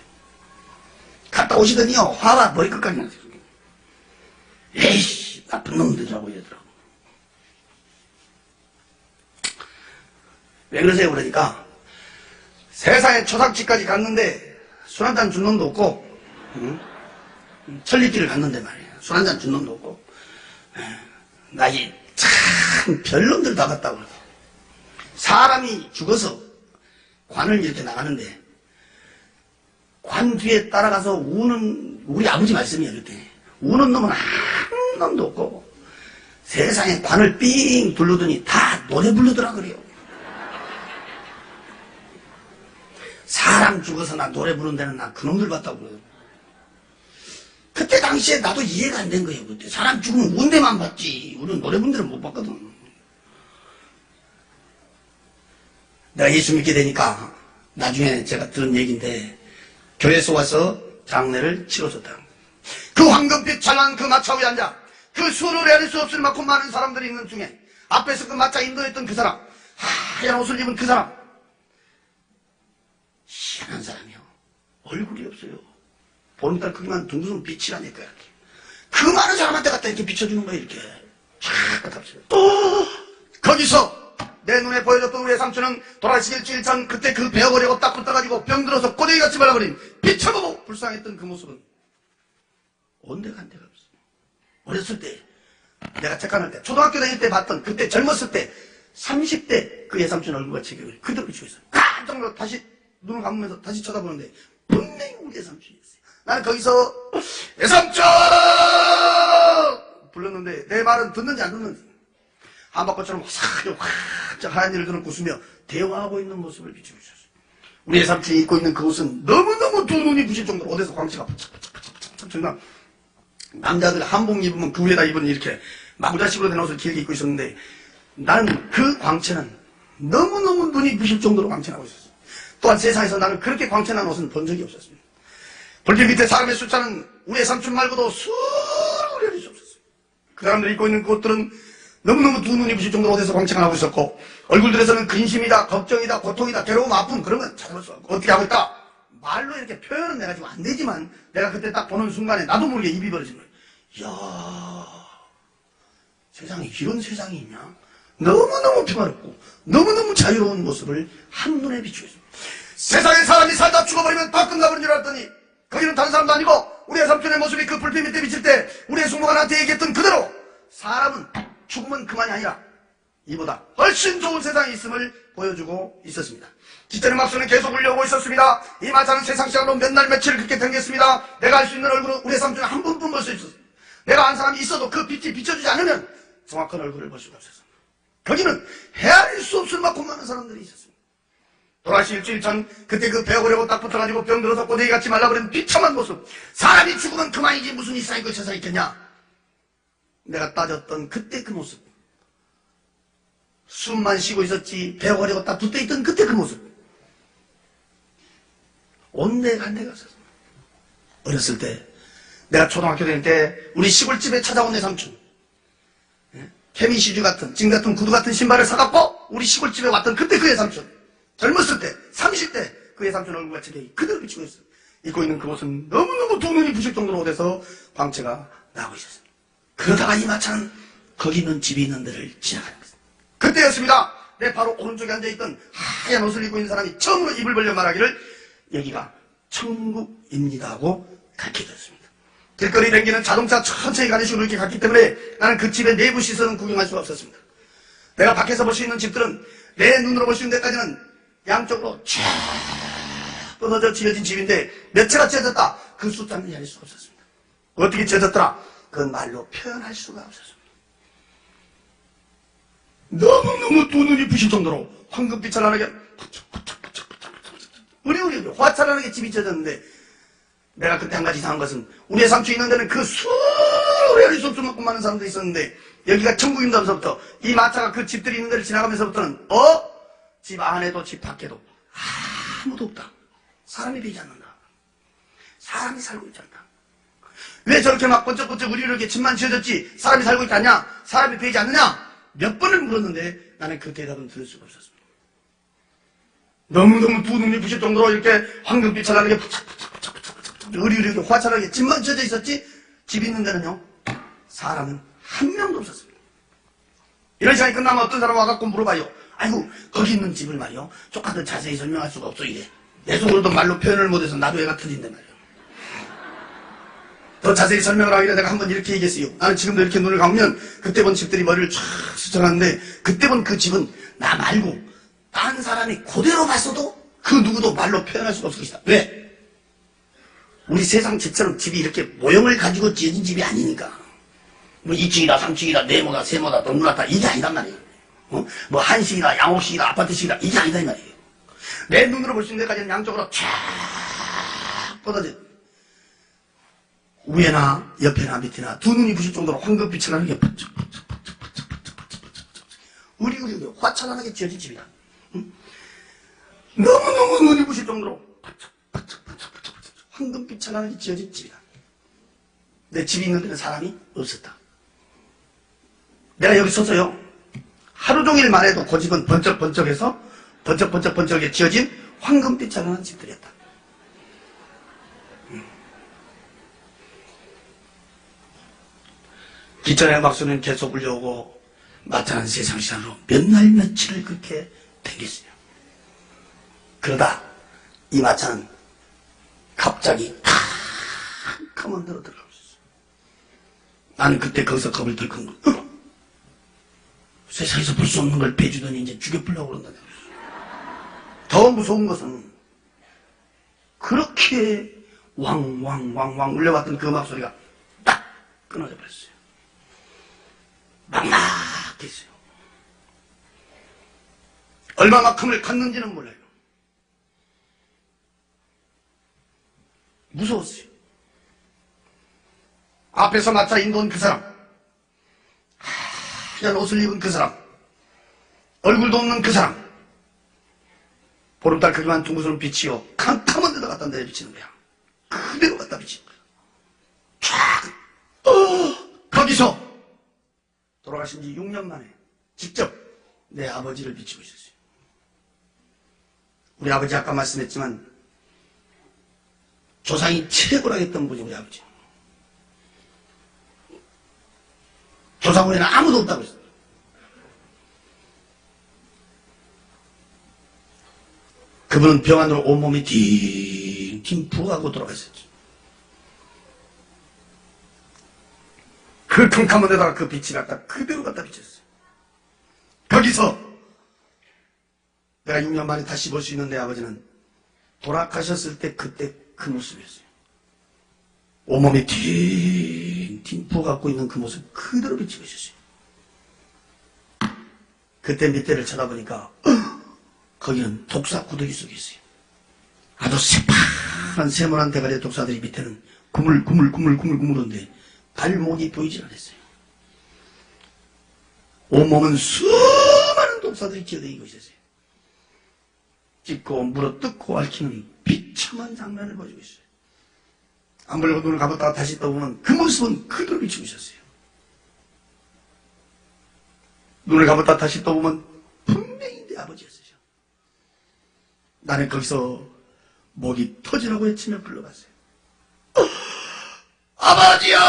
갔다 오시더니요, 화가 머리끝까지 났어요. 에이씨, 나쁜 놈들이라고 이러더라고. 왜 그러세요? 그러니까 세상에 초상집까지 갔는데 술 한잔 준 놈도 없고, 천리길을 갔는데 말이에요. 술 한잔 준 놈도 없고, 나이 참 별놈들 다 갔다고 그러고. 사람이 죽어서 관을 이렇게 나가는데 관 뒤에 따라가서 우는 우리 아버지 말씀이에요. 그때 우는 놈은 한 놈도 없고 세상에 관을 삥 둘러더니 다 노래 부르더라 그래요. 사람 죽어서 나 노래 부르는 데는 나 그놈들 봤다고 그래요. 그때 당시에 나도 이해가 안 된 거예요. 그때 사람 죽으면 운 데만 봤지 우리는 노래 부르는 데는 못 봤거든. 내가 예수 믿게 되니까 나중에 제가 들은 얘기인데 교회에서 와서 장례를 치러줬다. 그 황금빛 찬란한 그 마차 위에 앉아 그 수를 헤아릴 수 없을 만큼 많은 사람들이 있는 중에 앞에서 그 마차 인도했던 그 사람, 하얀 옷을 입은 그 사람, 희한한 사람이요. 얼굴이 없어요. 보름달 크기만 둥근 빛이라니까. 그 많은 사람한테 갖다 이렇게 비춰주는 거예요. 이렇게 쫙 갖다 또 거기서 내 눈에 보여줬던 우리의 삼촌은 돌아가시기 일주일 전 그때 그 베어버리고 딱 붙어가지고 병들어서 꼬대기같이 말라버린 비춰보고 불쌍했던 그 모습은 온데간데가 없어. 어렸을 때 내가 책가는 때 초등학교 다닐 때 봤던 그때 젊었을 때 30대 그 예삼촌 얼굴같이 그대로 비추고 있어요. 깜짝 놀라 다시 눈을 감으면서 다시 쳐다보는데 분명히 우리 예삼촌이었어요. 나는 거기서 예삼촌 불렀는데 내 말은 듣는지 안 듣는지 한바퀴처럼 활짝 하얀 일을 그는 웃으며 대화하고 있는 모습을 비추고 있었어요. 우리 예삼촌이 입고 있는 그 옷은 너무너무 두 눈이 부실 정도로 어디서 광채가 바짝바짝바짝 정말 남자들 한복 입으면 그 위에다 입은 이렇게 마구자식으로 된 옷을 길게 입고 있었는데 나는 그 광채는 너무너무 눈이 부실 정도로 광채나고 있었어요. 또한 세상에서 나는 그렇게 광채난 옷은 본 적이 없었습니다. 불빛 밑에 사람의 숫자는 우리 예삼촌 말고도 수를 헤아릴 수 없었어요. 그 사람들이 입고 있는 그 옷들은 너무너무 두 눈이 부실 정도로 어디서 광채가 나고 있었고 얼굴들에서는 근심이다, 걱정이다, 고통이다, 괴로움, 아픔 그런 건 찾아볼 수 없고 어떻게 하고 있다? 말로 이렇게 표현은 내가 지금 안 되지만 내가 그때 딱 보는 순간에 나도 모르게 입이 벌어진 거예요. 이야, 세상에 이런 세상이 있냐? 너무너무 평화롭고 너무너무 자유로운 모습을 한눈에 비추고 있습니다. 세상에 사람이 살다 죽어버리면 다 끝나버린 줄 알았더니 거기는 다른 사람도 아니고 우리의 삼촌의 모습이 그 불빛 밑에 비칠 때 우리의 숙모가 나한테 얘기했던 그대로 사람은 죽으면 그만이 아니라 이보다 훨씬 좋은 세상이 있음을 보여주고 있었습니다. 기차는 막수는 계속 울려오고 있었습니다. 이 마차는 세상 시간으로 몇 날 며칠 그렇게 댕겼습니다. 내가 알 수 있는 얼굴은 우리 삼촌이 한 번뿐 볼 수 있었습니다. 내가 안 사람이 있어도 그 빛이 비춰주지 않으면 정확한 얼굴을 볼 수가 없었습니다. 거기는 헤아릴 수 없을 만큼 많은 사람들이 있었습니다. 돌아가시 일주일 전 그때 그 베어보려고 딱 붙어가지고 병들어서 꼬대기같이 말라버린 비참한 모습. 사람이 죽으면 그만이지 무슨 이 세상이 그 세상이 있겠냐. 내가 따졌던 그때 그 모습. 숨만 쉬고 있었지 베어보려고 딱 붙어있던 그때 그 모습. 온데간데가 없었습니다. 어렸을 때 내가 초등학교 다닐 때 우리 시골집에 찾아온 내 삼촌 케미시주 같은 진 같은 구두 같은 신발을 사갖고 우리 시골집에 왔던 그때 그의 삼촌, 젊었을 때 30대 그의 삼촌 얼굴과 체격이 그대로 비치고 있어요. 입고 있는 그 옷은 너무너무 두 눈이 부실 정도로 돼서 광채가 나고 있었습니다. 그러다가 이 마차는 거기 있는 집이 있는 데를 지나가는 것입니다. 그때였습니다. 내 바로 오른쪽에 앉아있던 하얀 옷을 입고 있는 사람이 처음으로 입을 벌려 말하기를 여기가 천국입니다 하고 가르쳐줬습니다. 길거리 댕기는 자동차 천천히 가는 식으로 이렇게 갔기 때문에 나는 그 집의 내부 시설은 구경할 수가 없었습니다. 내가 밖에서 볼 수 있는 집들은 내 눈으로 볼 수 있는 데까지는 양쪽으로 쫙 뻗어져 지어진 집인데 몇 채가 지어졌다. 그 숫자는 알 수가 없었습니다. 어떻게 지어졌더라? 그건 말로 표현할 수가 없었습니다. 너무너무 두 눈이 부실 정도로 황금빛 찬란하게 우리 화찬란하게 집이 지어졌는데 내가 그때 한 가지 이상한 것은 우리의 삼촌이 있는 데는 그 수를 헤아릴 수 없을 만큼 많은 사람들이 있었는데 여기가 천국임다면서부터 이 마차가 그 집들이 있는 데를 지나가면서부터는 집 안에도 집 밖에도 아무도 없다. 사람이 되지 않는다. 사람이 살고 있지 않다. 왜 저렇게 막 번쩍번쩍 우리 이렇게 집만 지어졌지 사람이 살고 있지 않냐? 사람이 되지 않느냐? 몇 번을 물었는데 나는 그 대답은 들을 수가 없었습니다. 너무너무 두 눈이 부실 정도로 이렇게 황금빛 찬란하게 으리으리 화창하게 집만 지어져 있었지 집 있는 데는요 사람은 한 명도 없었습니다. 이런 시간이 끝나면 어떤 사람 와갖고 물어봐요. 아이고 거기 있는 집을 말이요 조금 더 자세히 설명할 수가 없어 이래. 내 속으로도 말로 표현을 못해서 나도 애가 터진단 말이에요. 더 자세히 설명을 하기를 내가 한번 이렇게 얘기했어요. 나는 지금도 이렇게 눈을 감으면 그때 본 집들이 머리를 쫙 스쳐가는데 그때 본 그 집은 나 말고 딴 사람이 그대로 봤어도 그 누구도 말로 표현할 수가 없을 것이다. 왜? 우리 세상 집처럼 집이 이렇게 모형을 가지고 지어진 집이 아니니까. 뭐 2층이다 3층이다 네모다 세모다 동그랗다 이게 아니단 말이에요. 뭐 한식이다 양옥식이다 아파트식이다 이게 아니다 이 말이에요. 내 눈으로 볼 수 있는 데까지는 양쪽으로 쫙 뻗어져 위에나 옆에나 밑에나 두 눈이 부실 정도로 황금빛이 나는 게 우리 화찬하게 지어진 집이다. 너무너무 눈이 부실 정도로 황금빛 찬란하게 지어진 집이다. 내 집이 있는 데는 사람이 없었다. 내가 여기 서서요 하루 종일 말해도 그 집은 번쩍번쩍해서 번쩍번쩍번쩍하게 지어진 황금빛 찬란한 집들이었다. 기차의 박수는 계속 울려오고 마찬한 세상 시간으로 몇 날 며칠을 그렇게 댕겼어요. 그러다 이 마차는 갑자기 캄캄한 데로 들어가고 있었어요. 나는 그때 거기서 겁을 덜컥 세상에서 볼 수 없는 걸 빼주더니 이제 죽여보려고 그런다. 더 무서운 것은 그렇게 왕왕왕왕 울려왔던 그 음악 소리가 딱 끊어져 버렸어요. 막막했어요. 얼마만큼을 갔는지는 몰라요. 무서웠어요. 앞에서 마차 인도온 그 사람, 하얀 옷을 입은 그 사람, 얼굴도 없는 그 사람, 보름달 크기만 둥그스런 빛이요 캄캄한 데다 갖다 내비치는 거야. 그대로 갖다 비치는 거야. 쫙 거기서 돌아가신 지 6년 만에 직접 내 아버지를 비치고 있었어요. 우리 아버지 아까 말씀했지만 조상이 최고라 했던 분이 우리 아버지. 조상 후에는 아무도 없다고 했어요. 그분은 병안으로 온몸이 딩딩 부어가고 돌아가셨죠. 그 캄캄한 데다가 그 빛이 갖다 그대로 갖다 비쳤어요. 거기서 내가 6년 만에 다시 볼 수 있는 내 아버지는 돌아가셨을 때 그때 그 모습이었어요. 온몸이 딩딩 부어갖고 있는 그 모습 그대로 비치고 있었어요. 그때 밑에를 쳐다보니까 거기는 독사 구더기 속에 있어요. 아주 새파란 세모난 대가리의 독사들이 밑에는 구물구물구물구물구물한데 발목이 보이질 않았어요. 온몸은 수많은 독사들이 기어다니고 있었어요. 찢고 물어뜯고 앓히는 비참한 장면을 보여주고 있어요. 안 보려고 눈을 감았다가 다시 떠보면 그 모습은 그대로 비치고 있었어요. 눈을 감았다가 다시 떠보면 분명히 내 아버지였어요. 나는 거기서 목이 터지라고 외치며 불러봤어요. 아버지야!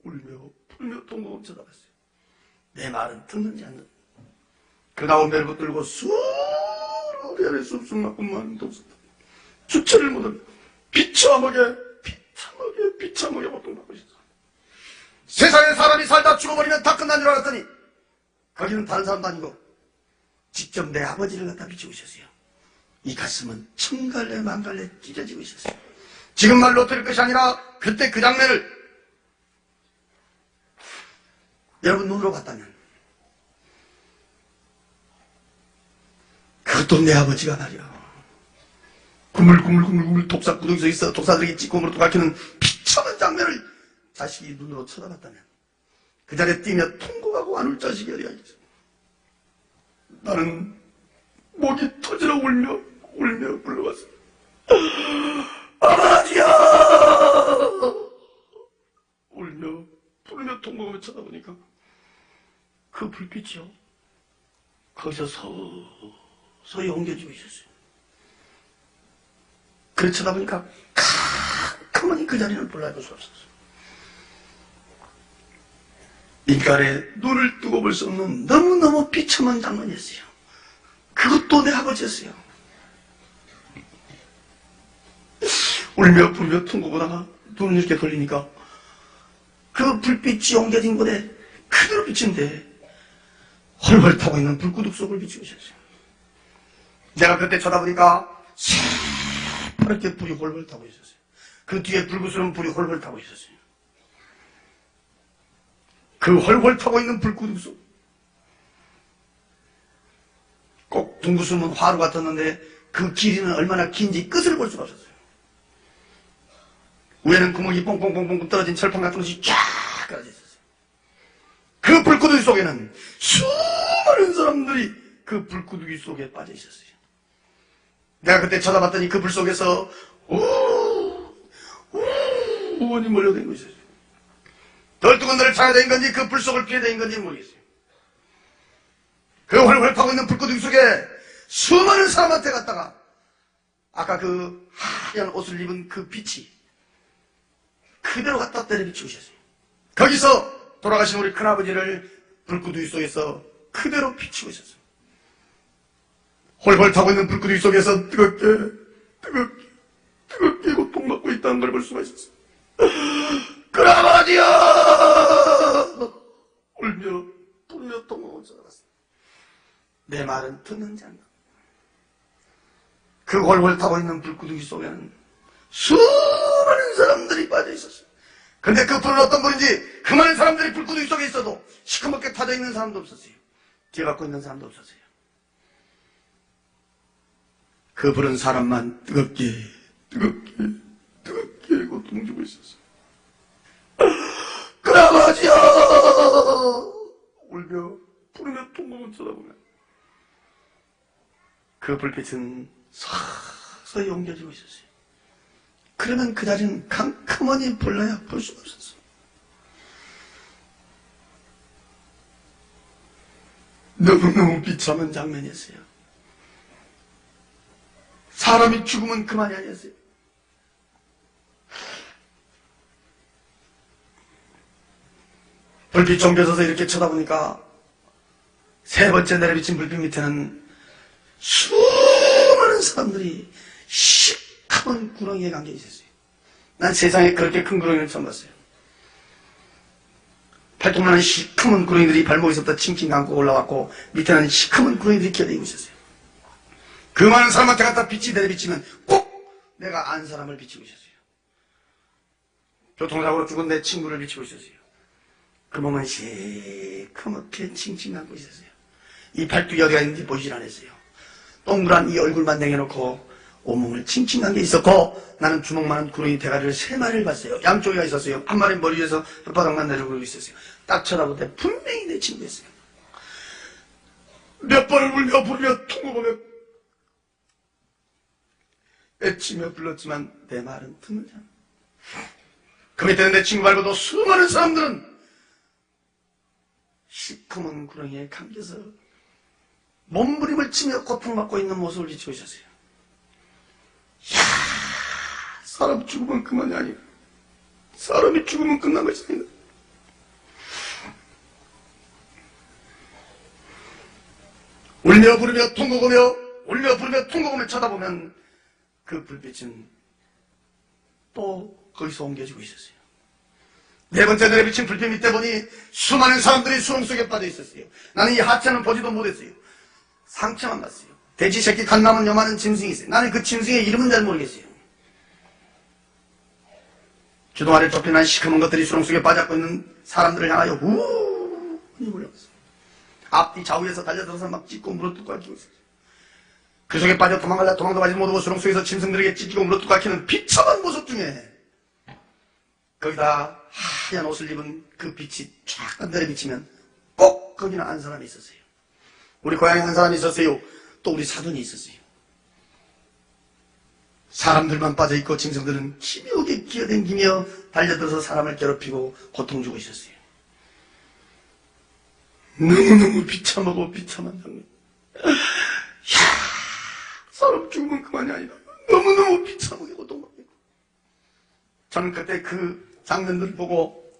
울며 풀며 통곡을 쳐다봤어요. 내 말은 듣는지 안 듣는지. 그 나온 벨고 들고 우리 안에 쑥쑥 맞고 많은 동생 주체를 못하며 비참하게 고통받고 있었어. 세상에 사람이 살다 죽어버리면 다 끝난 줄 알았더니 거기는 다른 사람도 아니고 직접 내 아버지를 갖다 비추고 있었어요. 이 가슴은 천갈래 만갈래 찢어지고 있었어요. 지금 말로 들을 것이 아니라 그때 그 장면을 여러분 눈으로 봤다면 그것도 내 아버지가 말이야. 구물구물 독사구덩이에 있어 독사들에게 찌꺼기로 가키는 비참한 장면을 자식이 눈으로 쳐다봤다면 그 자리에 뛰며 통곡하고 안울 자식이 어디가 있어. 나는 목이 터지러 울며 불러봤어. 아버지야! 울며 부르며 통곡하며 쳐다보니까 그 불빛이요 거기서 서서히 옮겨지고 있었어요. 그래 쳐다보니까 가만히 그 자리를 몰라볼 수 없었어요. 인간의 눈을 뜨고 볼 수 없는 너무너무 비참한 장면이었어요. 그것도 내 아버지였어요. 울며 부르며 통곡하다가 눈을 이렇게 돌리니까 그 불빛이 옮겨진 곳에 그대로 비치는데 헐헐 타고 있는 불구둑 속을 비추고 있었어요. 내가 그때 쳐다보니까 새파랗게 불이 헐헐 타고 있었어요. 그 뒤에 불구스러운 불이 헐헐 타고 있었어요. 그 헐헐 타고 있는 불구둑 속 꼭 둥구스러운 화로 같았는데 그 길이는 얼마나 긴지 끝을 볼 수가 없었어요. 위에는 구멍이 뽕뽕뽕뽕 떨어진 철판 같은 것이 쫙 깔아져 있었어요. 그 불구덩이 속에는 수많은 사람들이 그 불구덩이 속에 빠져 있었어요. 내가 그때 쳐다봤더니 그 불 속에서 우원이 몰려다니고 있었어요. 덜 뜨거운 데를 찾아다닌 건지 그 불 속을 피해다닌 건지 모르겠어요. 그 활활 타고 있는 불구덩이 속에 수많은 사람한테 갔다가 아까 그 하얀 옷을 입은 그 빛이 그대로 갖다 때려 비추고 있었어요. 거기서 돌아가신 우리 큰아버지를 불구덩이 속에서 그대로 비추고 있었어요. 홀홀 타고 있는 불구덩이 속에서 뜨겁게 고통받고 있다는 걸 볼 수가 있었어요. 큰아버지야! 울며 불며 통곡을 쳐다봤어요. 내 말은 듣는지 안 듣는지. 그 홀홀 타고 있는 불구덩이 속에는 수많은 사람들이 빠져 있었어요. 근데 그 불은 어떤 불인지 그 많은 사람들이 불구덩이 속에 있어도 시커멓게 타져 있는 사람도 없었어요. 뒤에 갖고 있는 사람도 없었어요. 그 불은 사람만 뜨겁게 고통 주고 있었어요. 큰아버지야! 울며 부르며 통곡을 쳐다보면 그 불빛은 서서히 옮겨지고 있었어요. 그러면 그 자리는 캄캄하니 볼라야 볼 수가 없었어요. 너무너무 비참한 장면이었어요. 사람이 죽으면 그만이 아니었어요. 불빛 옮겨져서 이렇게 쳐다보니까 세 번째 내려비친 불빛 밑에는 수많은 사람들이 시커먼 구렁이에 감겨 있었어요. 난 세상에 그렇게 큰 구렁이를 처음 봤어요. 팔뚝만한 시커먼 구렁이들이 발목에서부터 칭칭 감고 올라왔고 밑에는 시커먼 구렁이들이 기어다니고 있었어요. 그 많은 사람한테 갖다 빛이 내려비치면 꼭 내가 아는 사람을 비치고 있었어요. 교통사고로 죽은 내 친구를 비치고 있었어요. 그 몸은 시커멓게 칭칭 감고 있었어요. 이 팔뚝이 어디가 있는지 보이질 않았어요. 동그란 이 얼굴만 내려놓고 온몸을 칭칭한 게 있었고 나는 주먹만한 구렁이 대가리를 3마리를 봤어요. 양쪽에가 있었어요. 한 마리는 머리 위에서 혓바닥만 내려오고 있었어요. 딱 쳐다볼 때 분명히 내 친구였어요. 몇 번을 울며 부르며 통곡하며 애치며 불렀지만 내 말은 듣는지 않아. 그 밑에는 내 친구 말고도 수많은 사람들은 시커먼 구렁이에 감겨서 몸부림을 치며 고통받고 있는 모습을 비춰주셨어요. 이야, 사람 죽으면 그만이 아니야. 사람이 죽으면 끝난 것이 아니다. 울며 부르며 통곡하며 울며 부르며 통곡하며 쳐다보면 그 불빛은 또 거기서 옮겨지고 있었어요. 네 번째 날에 비친 불빛 밑에 보니 수많은 사람들이 수렁 속에 빠져 있었어요. 나는 이 하체는 보지도 못했어요. 상체만 봤어요. 돼지 새끼 간 남은 요만한 짐승이 있어요. 나는 그 짐승의 이름은 잘 모르겠어요. 주둥 아래 좁혀난 시커먼 것들이 수렁 속에 빠져 있는 사람들을 향하여 우웅 몰려갔어요. 앞뒤 좌우에서 달려들어서 막 찢고 물어뜯고 앓히고 있어요. 그 속에 빠져 도망갈라 도망도 가지 못하고 수렁 속에서 짐승들에게 찢기고 물어뜯고 앓히는 비참한 모습 중에 거기다 하얀 옷을 입은 그 빛이 쫙 건드려 비치면 꼭 거기는 한 사람이 있었어요. 우리 고향에 한 사람이 있었어요. 또 우리 사돈이 있었어요. 사람들만 빠져있고 짐승들은 기묘하게 기어댕기며 달려들어서 사람을 괴롭히고 고통 주고 있었어요. 너무너무 비참하고 비참한 장면. 이야, 사람 죽으면 그만이 아니다. 너무너무 비참하게 고통받고 있고. 저는 그때 그 장면들을 보고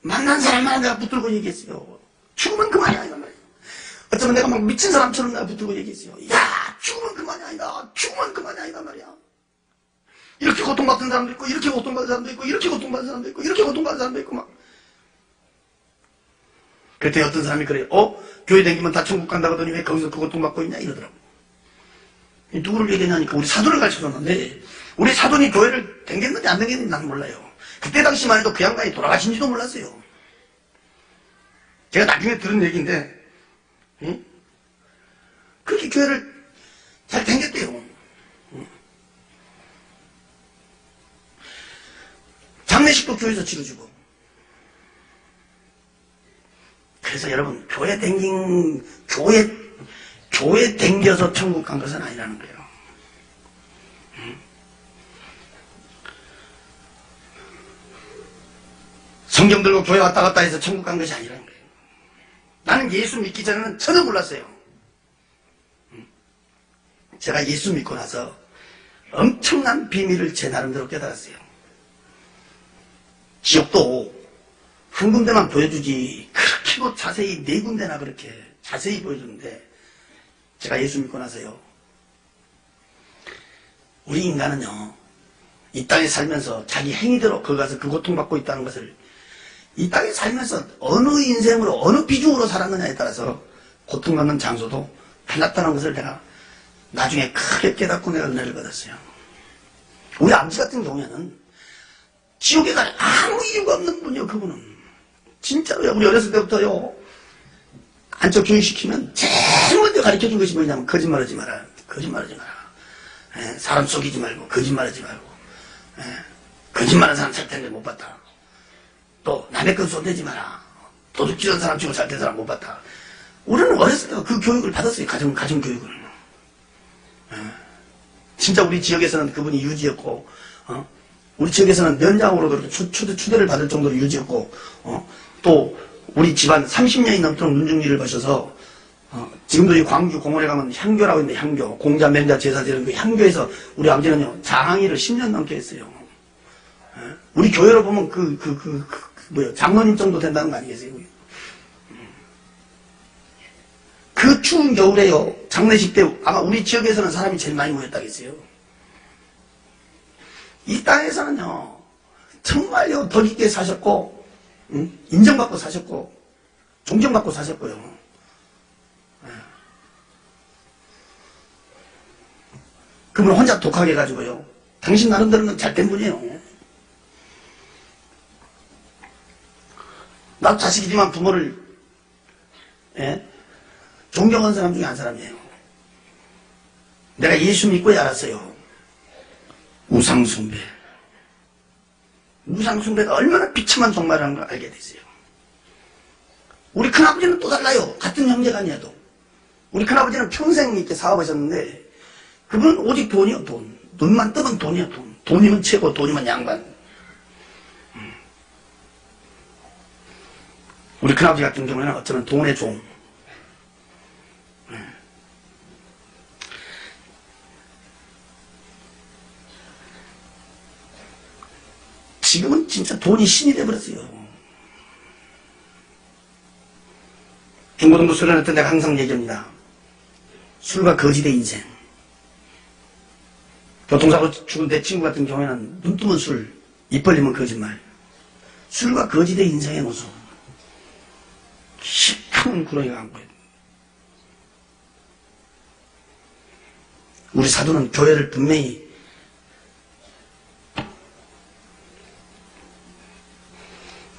만난 사람마다 내가 붙들고 얘기했어요. 죽으면 그만이 아니다 말이야. 어쩌면 내가 막 미친 사람처럼 내가 붙들고 얘기했어요. 야, 죽으면 그만이 아니다. 죽으면 그만이 아니다 말이야. 이렇게 고통받는 사람도 있고 이렇게 고통받는 사람도 있고 이렇게 고통받는 사람도 있고 이렇게 고통받는 사람도 있고 막. 그때 어떤 사람이 그래요. 교회 다니면 다 천국 간다고 하더니 왜 거기서 그 고통받고 있냐 이러더라고. 누구를 얘기하냐니까 우리 사돈을 가르쳐줬는데 우리 사돈이 교회를 댕겼는지 안 댕겼는지 난 몰라요. 그때 당시만 해도 그 양반이 돌아가신지도 몰랐어요. 제가 나중에 들은 얘기인데 그렇게 교회를 잘 댕겼대요. 장례식도 교회에서 치러주고. 그래서 여러분 교회 댕겨서 천국 간 것은 아니라는 거예요. 성경 들고 교회 왔다 갔다 해서 천국 간 것이 아니라는 거예요. 나는 예수 믿기 전에는 전혀 몰랐어요. 제가 예수 믿고 나서 엄청난 비밀을 제 나름대로 깨달았어요. 지옥도 한 군데만 보여주지 그렇게 뭐 자세히 네 군데나 그렇게 자세히 보여주는데 제가 예수 믿고 나서요. 우리 인간은요. 이 땅에 살면서 자기 행위대로 거기 가서 그 고통받고 있다는 것을 이 땅에 살면서 어느 인생으로 어느 비중으로 살았느냐에 따라서 고통받는 장소도 달랐다는 것을 내가 나중에 크게 깨닫고 내가 은혜를 받았어요. 우리 아버지 같은 경우에는 지옥에 갈 아무 이유가 없는 분이요. 그분은 진짜로요. 우리 어렸을 때부터요. 안쪽 교육시키면 제일 먼저 가르쳐준 것이 뭐냐면 거짓말하지 마라. 거짓말하지 마라. 사람 속이지 말고 거짓말하지 말고 거짓말하는 사람 잘 텐데 못 봤다. 또 남의 것 손대지 마라. 도둑질하는 사람 치고 잘 된 사람 못 봤다. 우리는 어렸을 때 그 교육을 받았어요. 가정 교육을. 진짜 우리 지역에서는 그분이 유지였고 우리 지역에서는 면장으로도 추대를 받을 정도로 유지였고 또 우리 집안 30년이 넘도록 눈중리를 거셔서 지금도 이 광주 공원에 가면 향교라고 있는데 향교 공자 면자 제사 드리는 그 향교에서 우리 아버지는요 장항이를 10년 넘게 했어요. 우리 교회로 보면 뭐야 장로님 정도 된다는 거 아니겠어요? 그 추운 겨울에요 장례식 때 아마 우리 지역에서는 사람이 제일 많이 모였다겠어요. 이 땅에서는요 정말요 덕 있게 사셨고 인정받고 사셨고 존경받고 사셨고요. 그분 혼자 독하게 해가지고요 당신 나름대로는 잘된 분이에요. 나도 자식이지만 부모를 존경하는 사람 중에 한 사람이에요. 내가 예수 믿고 알았어요. 우상숭배. 우상숭배가 얼마나 비참한 종말이라는 걸 알게 됐어요. 우리 큰아버지는 또 달라요. 같은 형제간이어도. 우리 큰아버지는 평생 이렇게 사업하셨는데 그분은 오직 돈이요 돈. 눈만 뜨면 돈이요 돈. 돈이면 최고 돈이면 양반. 우리 큰아버지 같은 경우에는 어쩌면 돈의 종. 지금은 진짜 돈이 신이 돼버렸어요. 중고등부 수련회 때 내가 항상 얘기합니다. 술과 거지대 인생. 교통사고 죽은 내 친구 같은 경우에는 눈 뜨면 술, 입 벌리면 거짓말. 술과 거지대 인생의 모습. 시큰 구렁이가 안 보여. 우리 사도는 교회를 분명히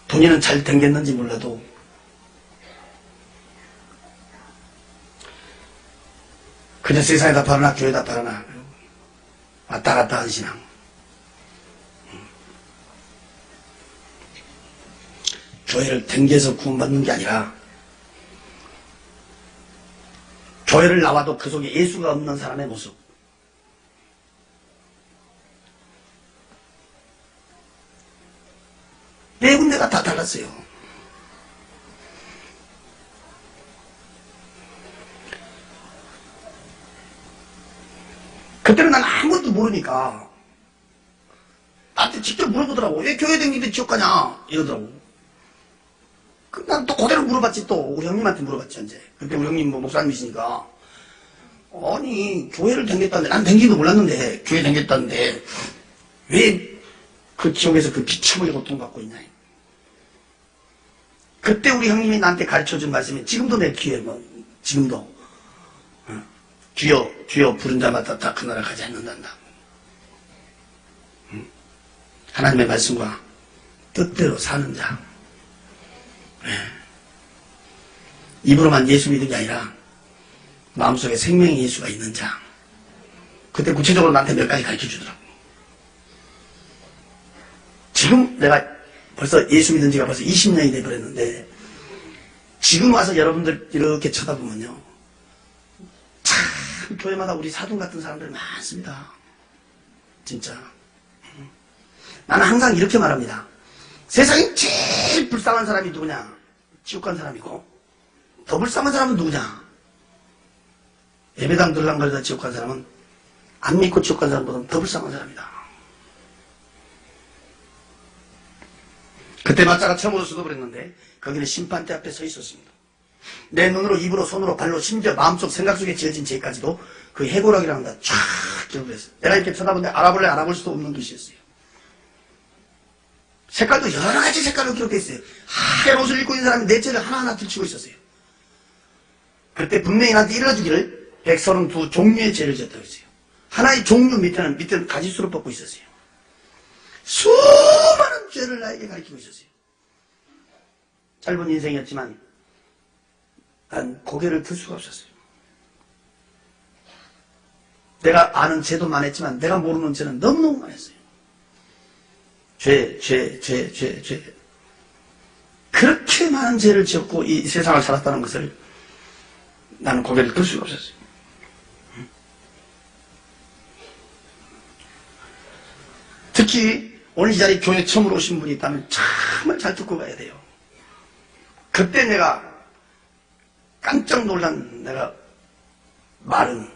본인은 잘 댕겼는지 몰라도 그냥 세상에다 바라나 교회에다 바라나 왔다 갔다 하는 신앙. 교회를 댕겨서 구원받는 게 아니라 교회를 나와도 그 속에 예수가 없는 사람의 모습. 네 군데가 다 달랐어요. 그때는 난 아무것도 모르니까 나한테 직접 물어보더라고. 왜 교회 다니는데 지옥 가냐 이러더라고. 난 또 그대로 물어봤지. 또 우리 형님한테 물어봤지. 언제 그때 우리 형님 뭐 목사님이시니까 아니 교회를 다녔다는데 난 다니지도 몰랐는데 교회 다녔다는데 왜 그 지옥에서 그 비참하게 고통받고 있냐. 그때 우리 형님이 나한테 가르쳐준 말씀이 지금도 내 귀에 뭐 지금도 주여 부른 자마다 다 그 나라 가지 않는단다. 하나님의 말씀과 뜻대로 사는 자. 입으로만 예수 믿는 게 아니라 마음속에 생명의 예수가 있는 자. 그때 구체적으로 나한테 몇 가지 가르쳐 주더라고. 지금 내가 벌써 예수 믿은 지가 벌써 20년이 돼버렸는데 지금 와서 여러분들 이렇게 쳐다보면요 참 교회마다 우리 사돈 같은 사람들 많습니다. 진짜. 나는 항상 이렇게 말합니다. 세상에 제일 불쌍한 사람이 누구냐? 지옥 간 사람이고 더 불쌍한 사람은 누구냐? 예배당 들랑거리다 지옥 간 사람은 안 믿고 지옥 간 사람보다 더 불쌍한 사람이다. 그때 마자가 처음으로 쏟아버렸는데 거기는 심판대 앞에 서 있었습니다. 내 눈으로 입으로 손으로 발로 심지어 마음속 생각 속에 지어진 죄까지도 그 해고락이라는 걸 쫙 기록했어요. 내가 이렇게 쳐다보는데 알아볼 수도 없는 글씨였어요. 색깔도 여러 가지 색깔로 기록되어 있어요. 하얀 옷을 입고 있는 사람이 내 죄를 하나하나 들추고 있었어요. 그때 분명히 나한테 일러주기를 132 종류의 죄를 졌다고 했어요. 하나의 종류 밑에는 가지수로 뽑고 있었어요. 수많은 죄를 나에게 가르치고 있었어요. 짧은 인생이었지만 난 고개를 들 수가 없었어요. 내가 아는 죄도 많았지만 내가 모르는 죄는 너무너무 많았어요. 죄. 그렇게 많은 죄를 지었고 이 세상을 살았다는 것을 나는 고개를 들 수가 없었어요. 특히 오늘 이 자리에 교회 처음으로 오신 분이 있다면 정말 잘 듣고 가야 돼요. 그때 내가 깜짝 놀란 내가 말은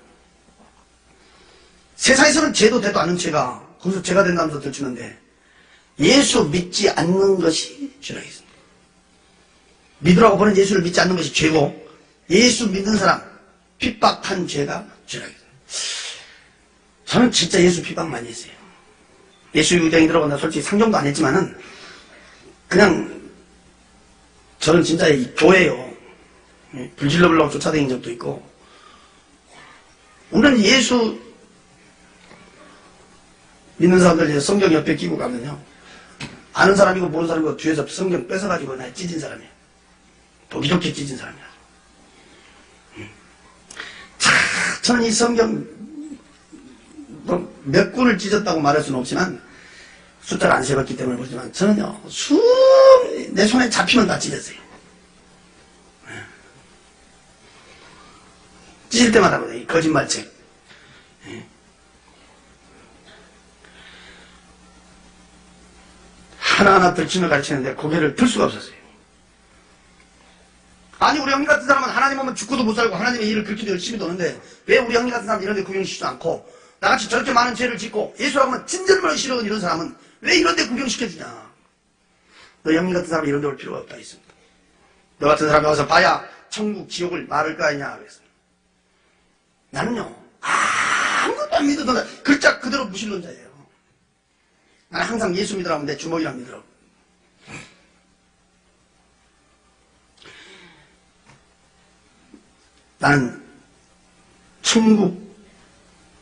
세상에서는 죄도 돼도 않은 죄가 거기서 죄가 된다면서 들추는데 예수 믿지 않는 것이 죄라고 했습니다. 믿으라고 보는 예수를 믿지 않는 것이 죄고 예수 믿는 사람 핍박한 죄가 죄라고 했습니다. 저는 진짜 예수 핍박 많이 했어요. 예수 유대인이 들어간다 솔직히 상종도 안 했지만은 그냥 저는 진짜 이 교회요 불질러 불라고 쫓아다닌 적도 있고 우리는 예수 믿는 사람들 성경 옆에 끼고 가면요 아는 사람이고 모르는 사람이고 뒤에서 성경 뺏어가지고 나 찢은 사람이에요. 보기 좋게 찢은 사람이야. 저는 이 성경 몇 군을 찢었다고 말할 수는 없지만 숫자를 안 세봤기 때문에 모르지만 저는요 내 손에 잡히면 다 찢었어요. 찢을 때마다 이 거짓말책. 하나하나 들추며 가르치는데 고개를 들 수가 없었어요. 아니 우리 형님 같은 사람은 하나님 오면 죽고도 못 살고 하나님의 일을 그렇게 열심히 도는데 왜 우리 형님 같은 사람 이런 데 구경시키지도 않고 나같이 저렇게 많은 죄를 짓고 예수라고 하면 진절머리 싫어하는 이런 사람은 왜 이런 데 구경시켜주냐. 너 형님 같은 사람이 이런 데 올 필요가 없다 했습니다. 너 같은 사람이 와서 봐야 천국 지옥을 말을 거 아니냐 그래서 나는요 아무것도 안 믿어도 글자 그대로 무신론자예요. 나는 항상 예수 믿으라면 내 주먹이랑 믿으라고. 나는 천국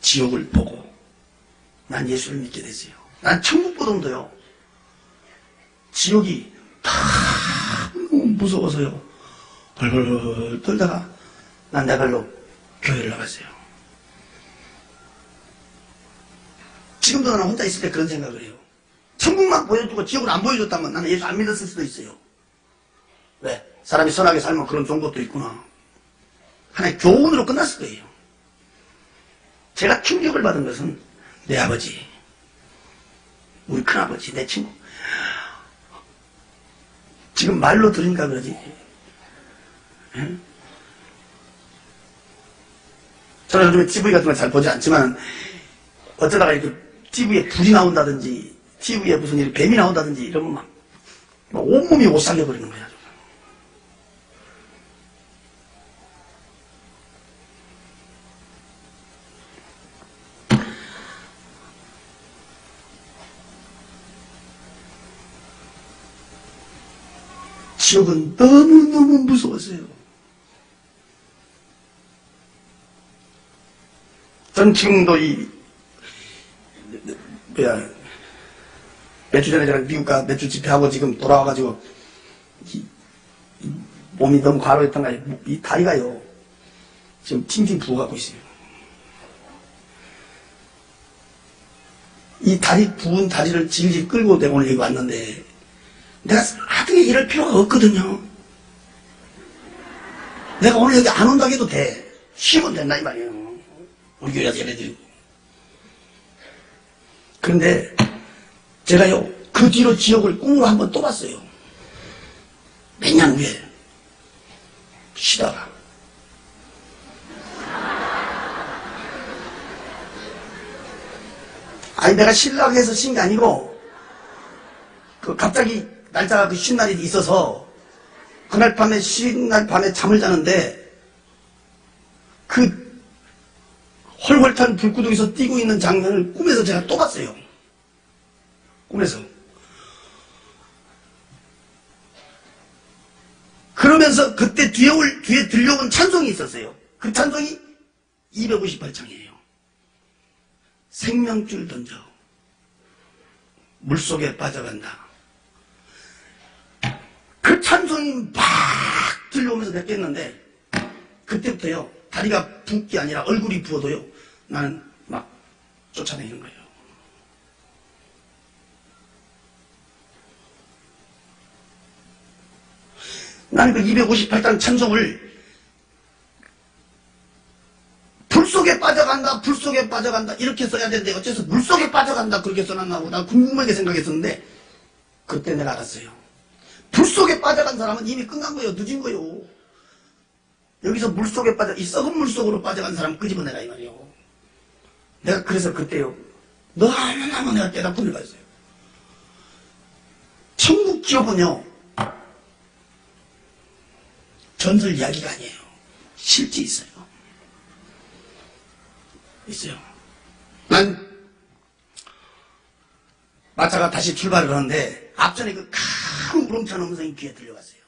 지옥을 보고 난 예수를 믿게 됐어요. 난 천국보다도요 지옥이 다 너무 무서워서요 벌벌 떨다가 난 내 발로 교회를 나갔어요. 지금도 나는 혼자 있을 때 그런 생각을 해요. 천국만 보여주고 지옥을 안 보여줬다면 나는 예수 안 믿었을 수도 있어요. 왜? 사람이 선하게 살면 그런 좋은 것도 있구나. 하나의 교훈으로 끝났을 거예요. 제가 충격을 받은 것은 내 아버지, 우리 큰아버지, 내 친구. 지금 말로 들으니까 그러지. 예? 저는 요즘에 TV 같은 걸 잘 보지 않지만 어쩌다가 이렇게 TV에 불이 나온다든지 TV에 무슨 일이 뱀이 나온다든지 이러면 막 온몸이 못 살려버리는 거야. 지옥은 너무너무 무서웠어요. 전 지금도 몇 주 전에 제가 미국 가 몇 주 집회하고 지금 돌아와가지고 몸이 너무 과로했던가 이 다리가요 지금 팅팅 부어가고 있어요. 이 다리 부은 다리를 질질 끌고 내가 오늘 여기 왔는데 내가 하등에 이럴 필요가 없거든요. 내가 오늘 여기 안 온다고 해도 돼. 쉬면 된다 이 말이에요. 우리 교회에서 예배드리고. 그런데 제가요 그 뒤로 지옥을 꿈으로 한 번 또 봤어요. 몇 년 후에 쉬다가 아니 내가 쉬려고 해서 쉰 게 아니고 그 갑자기 날짜가 그 쉰 날이 있어서 그날 밤에 쉰 날 밤에 잠을 자는데 그 헐헐 탄 불구덩이에서 뛰고 있는 장면을 꿈에서 제가 또 봤어요. 꿈에서. 그러면서 그때 뒤에 들려온 찬송이 있었어요. 그 찬송이 258장이에요. 생명줄 던져 물속에 빠져간다. 그 찬송이 막 들려오면서 내가 깼는데 그때부터요 다리가 붓게 아니라 얼굴이 부어도요 나는 막 쫓아다니는 거예요. 나는 그 258장 찬송을 불속에 빠져간다 불속에 빠져간다 이렇게 써야 되는데 어째서 물속에 빠져간다 그렇게 써놨나고 난 궁금하게 생각했었는데 그때 내가 알았어요. 불속에 빠져간 사람은 이미 끝난 거예요. 늦은 거예요. 여기서 물속에 이 썩은 물속으로 빠져간 사람 끄집어내라 이 말이에요. 내가 그래서 그때요 너무너무 내가 깨닫고 읽었어요. 천국 지옥은요 전설 이야기가 아니에요. 실제 있어요. 있어요. 난 마차가 다시 출발을 하는데 앞전에 그 큰 우렁찬 음성이 귀에 들려왔어요.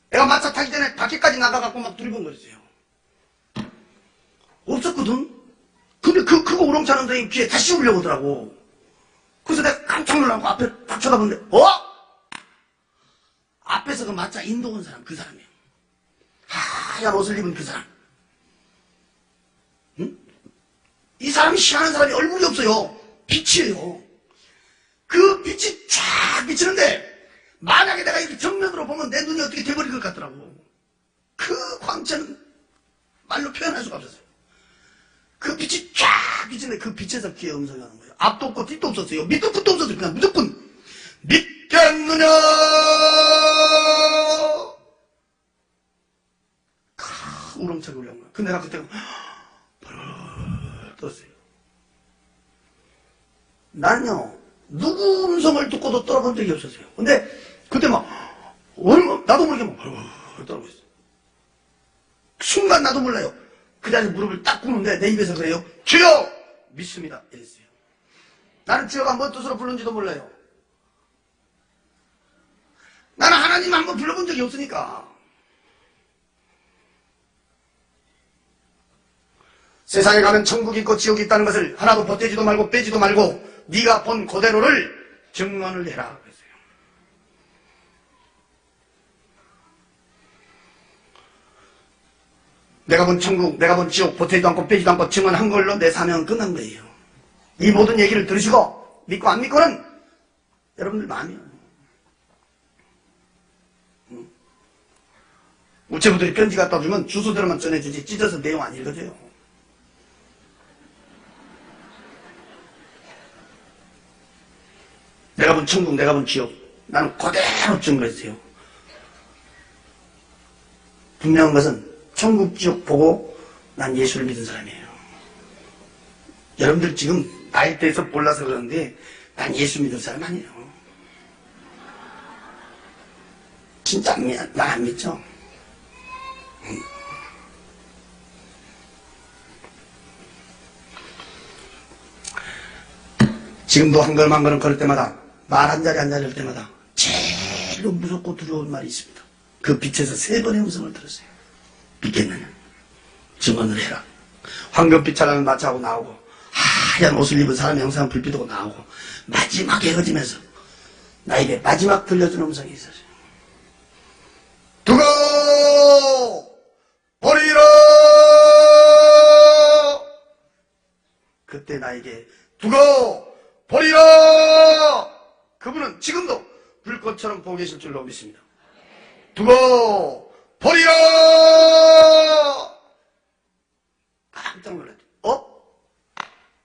내가 마차 타기 전에 밖에까지 나가갖고 막 두리번거렸어요. 없었거든. 근데 그 크고 우렁찬 음성이 귀에 다시 울려오더라고. 그래서 내가 깜짝 놀라고 앞에 딱 쳐다보는데 앞에서 그 마차 인도 온 사람 그 사람이에요. 하얀 옷을 입은 그 사람. 응? 이 사람이 시하는 사람이 얼굴이 없어요. 빛이에요. 그 빛이 쫙 비치는데 만약에 내가 이렇게 정면으로 보면 내 눈이 어떻게 돼버릴 것 같더라고. 그 광채는 말로 표현할 수가 없었어요. 그 빛이 쫙 비치는데 그 빛에서 귀에 음성이 하는 거예요. 앞도 없고 뒤도 없었어요. 밑도 끝도 없었어요. 그냥 무조건 믿겠느냐 힘차게 올라온 거야. 근데 내가 그때 벌벌 떴어요. 나는요, 누구 음성을 듣고도 떨어본 적이 없었어요. 근데 그때 막 나도 모르게 막 벌벌 떨고 있어요. 순간 나도 몰라요. 그 자리에서 무릎을 딱 꿇는데 내 입에서 그래요. 주여! 믿습니다. 이랬어요. 나는 주여가 뭔 뜻으로 부르는지도 몰라요. 나는 하나님 한번 불러본 적이 없으니까. 세상에 가면 천국이 있고 지옥이 있다는 것을 하나도 보태지도 말고 빼지도 말고 네가 본 그대로를 증언을 해라 그랬어요. 내가 본 천국, 내가 본 지옥 보태지도 않고 빼지도 않고 증언한 걸로 내 사명은 끝난 거예요. 이 모든 얘기를 들으시고 믿고 안 믿고는 여러분들 마음이에요. 우체부들이 편지 갖다 주면 주소대로만 전해주지 찢어서 내용 안 읽어줘요. 내가 본 천국, 내가 본 지옥, 나는 그대로 증거했어요. 분명한 것은 천국, 지옥 보고 난 예수를 믿은 사람이에요. 여러분들 지금 나이대에서 몰라서 그러는데 난 예수 믿은 사람 아니에요. 진짜 난 안 믿죠. 지금도 한 걸음 한 걸음 걸을 때마다 말 한 자리 한 자리 할 때마다 제일 무섭고 두려운 말이 있습니다. 그 빛에서 3번의 음성을 들었어요. 믿겠느냐? 증언을 해라. 황금빛 찬란한 마차하고 나오고 하얀 옷을 입은 사람의 형상은 불빛하고 나오고 마지막에 헤어지면서 나에게 마지막 들려주는 음성이 있었어요. 두고 버리라. 그때 나에게 두고 버리라. 그분은 지금도 불꽃처럼 보고 계실 줄로 믿습니다. 두고 버리라. 깜짝 놀랐죠.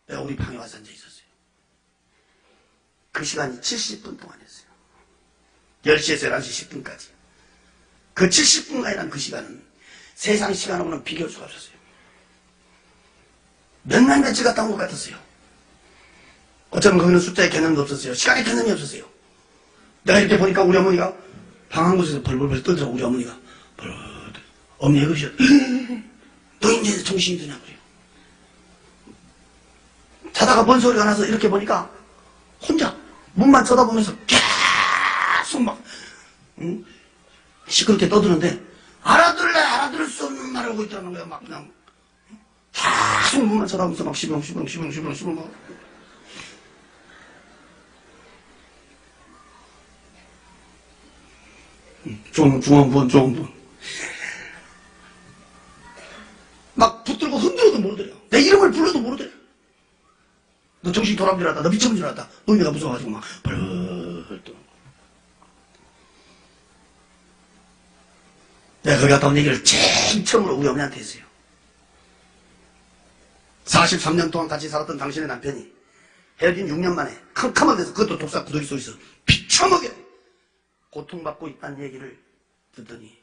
내가 우리 방에 와서 앉아 있었어요. 그 시간이 70분 동안이었어요. 10시에서 11시 10분까지. 그 70분간이라는 그 시간은 세상 시간하고는 비교할 수가 없었어요. 몇 날 며칠 갔다 온 것 같았어요. 어쩌면 거기는 숫자의 개념도 없었어요. 시간의 개념이 없었어요. 내가 이렇게 보니까 우리 어머니가 방 한 곳에서 벌벌벌 떨더라고. 우리 어머니가 벌벌. 어머니 왜 그러셔? 너 이제 정신이 드냐 그래요. 자다가 뭔 소리가 나서 이렇게 보니까 혼자 문만 쳐다보면서 계속 막 시끄럽게 떠드는데 알아들을 수 없는 말을 하고 있더라는 거야. 막 그냥 계속 문만 쳐다보면서 막 시부렁 중원분 막 붙들고 흔들어도 모르더래요. 내 이름을 불러도 모르더래요. 너 정신이 돌아온 줄 알았다. 너 미쳐본 줄 알았다. 노인네가 무서워가지고 막 벌벌 떠. 내가 거기 갔다 온 얘기를 제일 처음으로 우리 어머니한테 했어요. 43년 동안 같이 살았던 당신의 남편이 헤어진 6년 만에 캄캄한 데서 그것도 독사 구더기 속에서 비참하게 고통받고 있다는 얘기를 듣더니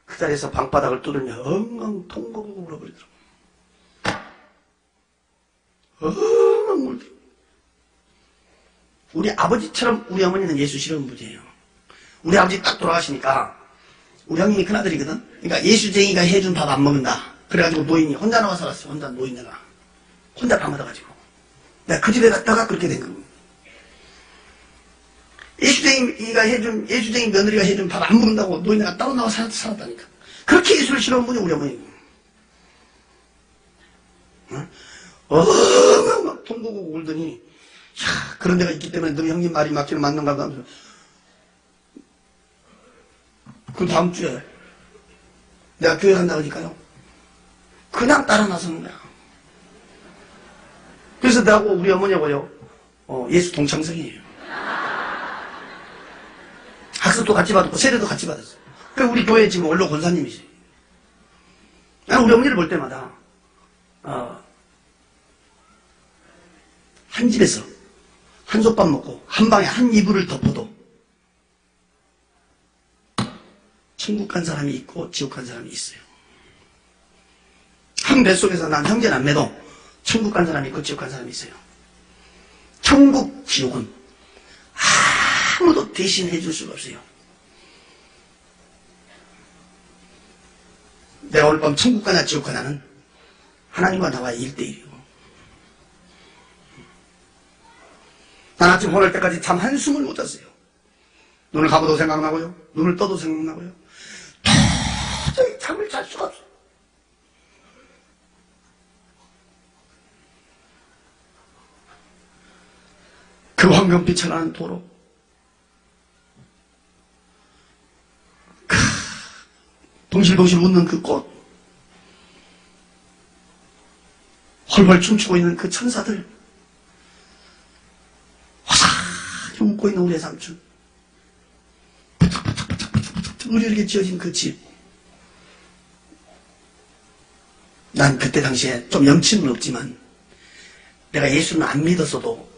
그 자리에서 방바닥을 뚫으며 엉엉 통곡하고 울어버리더라고요. 엉엉 울더라고요. 우리 아버지처럼 우리 어머니는 예수 싫어하는 분이에요. 우리 아버지 딱 돌아가시니까 우리 형님이 큰아들이거든. 그러니까 예수쟁이가 해준 밥 안 먹는다. 그래가지고 노인이 혼자 나와 살았어요. 혼자 노인네가 혼자 밥 얻어가지고 내가 그 집에 갔다가 그렇게 된 거고. 예수쟁이 며느리가 해준 밥 안 먹는다고 노인네가 따로 나와 살았다니까. 그렇게 예수를 싫어하는 분이 우리 어머니. 막 통곡하고 울더니 야, 그런 데가 있기 때문에 너 형님 말이 맞기는 맞는가 보다 하면서 그 다음 주에 내가 교회 간다 그러니까요. 그냥 따라 나서는 거야. 그래서 나하고 우리 어머니하고요, 예수 동창생이에요. 학습도 같이 받았고, 세례도 같이 받았어요. 그 우리 교회 지금 원로 권사님이세요. 나는 우리 어머니를 볼 때마다, 한 집에서 한솥밥 먹고, 한 방에 한 이불을 덮어도, 천국 간 사람이 있고 지옥 간 사람이 있어요. 한 뱃속에서 난 형제 남매도 천국 간 사람이 있고 지옥 간 사람이 있어요. 천국, 지옥은 아무도 대신해 줄 수가 없어요. 내가 오늘 밤 천국 가냐 지옥 가냐는 하나님과 나와의 1대1이고, 난 아침 혼날 때까지 잠 한숨을 못 잤어요. 눈을 감아도 생각나고요, 눈을 떠도 생각나고요. 도저히 잠을 잘 수가 없어요. 그 황금빛 찬란한 도로, 동실동실 웃는 그 꽃, 헐헐 춤추고 있는 그 천사들, 화사하게 웃고 있는 우리의 삼촌, 부탁부탁 우리에게 지어진 그 집. 난 그때 당시에 좀 염치는 없지만, 내가 예수는 안 믿었어도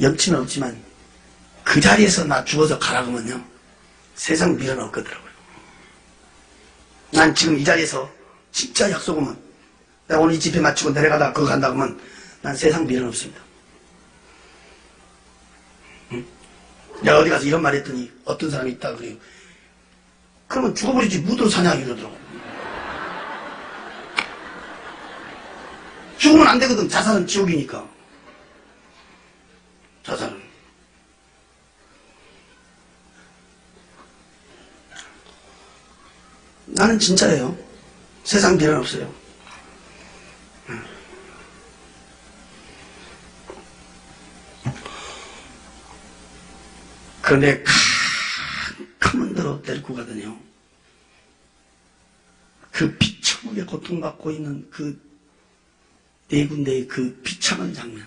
염치는 없지만, 그 자리에서 나 죽어서 가라고 하면요, 세상 미련 없거더라고요. 난 지금 이 자리에서 진짜 약속하면, 내가 오늘 이 집회 마치고 내려가다가 그거 간다고 하면 난 세상 미련 없습니다. 응? 내가 어디 가서 이런 말 했더니 어떤 사람이 있다 그래요. 그러면 죽어버리지 무드로 사냐 이러더라고. 죽으면 안 되거든. 자살은 지옥이니까. 자살은. 나는 진짜예요. 세상 미련 없어요. 그런데 큰 문제로 데리고 가더니요, 그 비천하게 고통받고 있는 그 네 군데의 그 비참한 장면,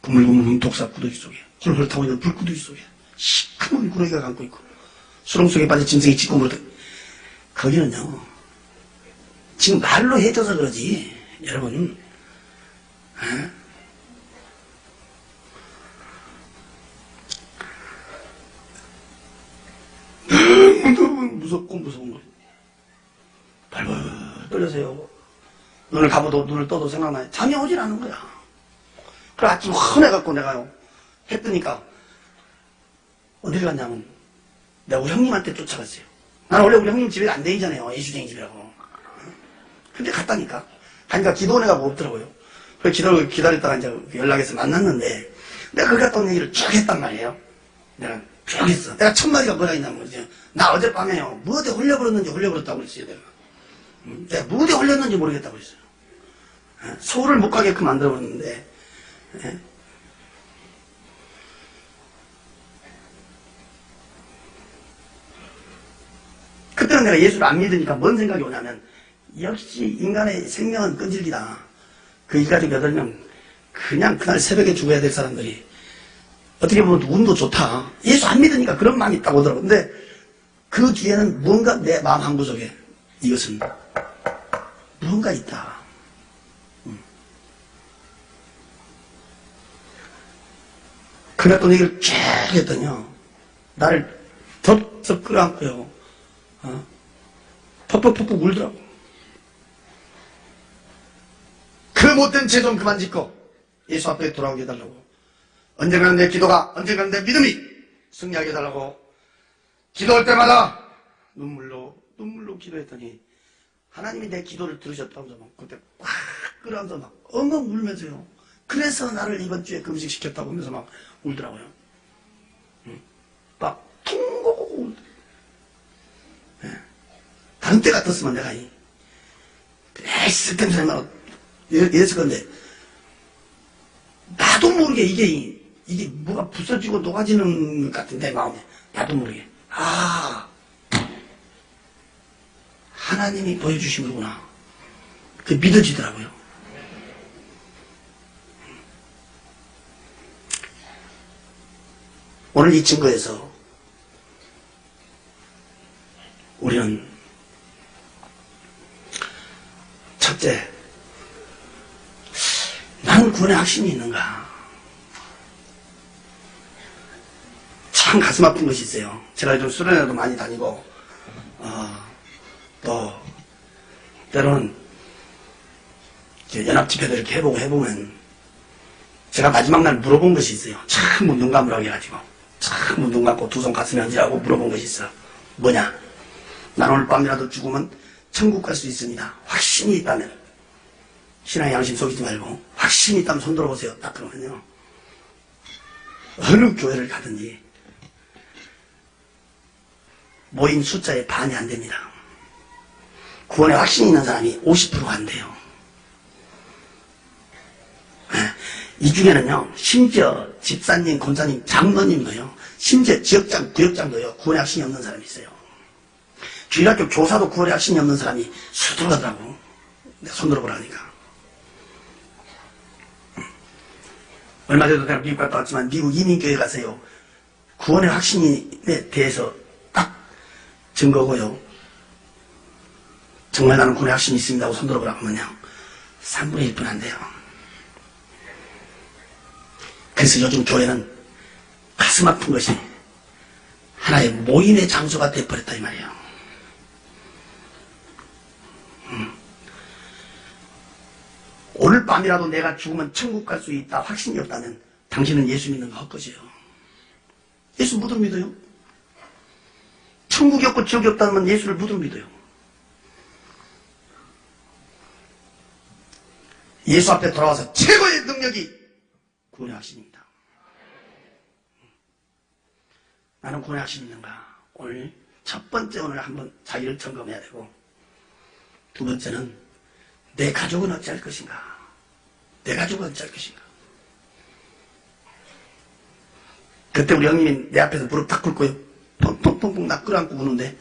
구물구물 독사 구더기 속에 홀홀 타고 있는 불구더기 속에 시커먼 구렁이가 감고 있고 수렁 속에 빠진 짐승이 짖고 물었다. 거기는요, 지금 말로 해줘서 그러지 여러분, 너무 무섭고 무서운 거예요. 발발 떨려서요, 눈을 감아도 눈을 떠도 생각나요. 잠이 오질 않은 거야. 그래 아침 헌해갖고 내가요 했더니까 어딜 갔냐면 내가 우리 형님한테 쫓아갔어요. 나는 원래 우리 형님 집에 안 다니잖아요, 예수쟁이 집이라고. 근데 갔다니까. 가니까 기도원회가 뭐 없더라고요. 그래서 기다렸다가 이제 연락해서 만났는데, 내가 거기 갔다 온 얘기를 쭉 했단 말이에요. 내가 쭉 했어. 내가 첫 마디가 뭐라 했냐면, 나 어젯밤에요, 뭐 어디 홀려버렸는지 홀려버렸다고 그랬어요, 내가 뭐 어디 홀렸는지 모르겠다고 그랬어요. 서울을 못 가게끔 만들어버렸는데, 그때는 내가 예수를 안 믿으니까 뭔 생각이 오냐면, 역시 인간의 생명은 끈질기다. 그 일가족 8명, 그냥 그날 새벽에 죽어야 될 사람들이 어떻게 보면 운도 좋다. 예수 안 믿으니까 그런 마음이 있다고 하더라고. 근데 그 뒤에는 무언가 내 마음 한구석에 이것은 무언가 있다. 그날 또 얘기를 쭉 했더니요, 나를 덥석 끌어안고요, 퍽퍽퍽퍽 울더라고. 그 못된 죄 좀 그만 짓고 예수 앞에 돌아오게 해달라고. 언젠가는 내 기도가, 언젠가는 내 믿음이 승리하게 해달라고 기도할 때마다 눈물로 기도했더니 하나님이 내 기도를 들으셨다고 막 그때 꽉 끌어안아서 막 엉엉 울면서요, 그래서 나를 이번 주에 금식시켰다고 하면서 막 울더라고요. 막 퉁고고 울더라고요. 다른 때 같았으면 내가 쓸데없는 생각 이랬을 건데, 나도 모르게 이게 뭐가 부서지고 녹아지는 것 같은데, 마음에. 나도 모르게. 하나님이 보여주신 거구나. 그게 믿어지더라고요. 오늘 이 증거에서 우리는 첫째, 나는 구원의 확신이 있는가? 참 가슴 아픈 것이 있어요. 제가 요즘 수련회도 많이 다니고, 또, 때로는, 연합집회도 이렇게 해보면, 제가 마지막 날 물어본 것이 있어요. 참 눈 감으라고 해가지고. 참 눈 감고 두 손 가슴에 얹으라고 물어본 것이 있어. 뭐냐? 난 오늘 밤이라도 죽으면 천국 갈 수 있습니다. 확신이 있다면. 신앙의 양심 속이지 말고, 확신이 있다면 손 들어보세요. 딱 그러면요. 어느 교회를 가든지, 모인 숫자의 반이 안 됩니다. 구원에 확신이 있는 사람이 50%가 안 돼요. 이 중에는요, 심지어 집사님, 권사님, 장로님도요, 심지어 지역장, 구역장도요, 구원에 확신이 없는 사람이 있어요. 주일학교 교사도 구원에 확신이 없는 사람이 수두룩하더라고. 내가 손 들어보라니까. 얼마 전에도 내가 미국 갔다 왔지만, 미국 이민교회 가세요. 구원의 확신에 대해서 딱 증거고요. 정말 나는 구원의 확신이 있습니다 하고 손 들어보라고 하면요, 3분의 1분 안 돼요. 그래서 요즘 교회는 가슴 아픈 것이 하나의 모임의 장소가 되어버렸다 이 말이에요. 오늘 밤이라도 내가 죽으면 천국 갈 수 있다 확신이 없다면 당신은 예수 믿는 거 헛것이에요. 예수 묻어 믿어요? 천국이 없고 지옥이 없다면 예수를 묻어 믿어요. 예수 앞에 돌아와서 최고의 능력이 구원의 확신입니다. 나는 구원의 확신이 있는가? 오늘 첫 번째 오늘 한번 자기를 점검해야 되고, 두 번째는 내 가족은 어찌할 것인가? 내 가족은 어찌할 것인가? 그때 우리 형님이 내 앞에서 무릎 딱 꿇고요, 펑펑펑펑 나 끌어안고 우는데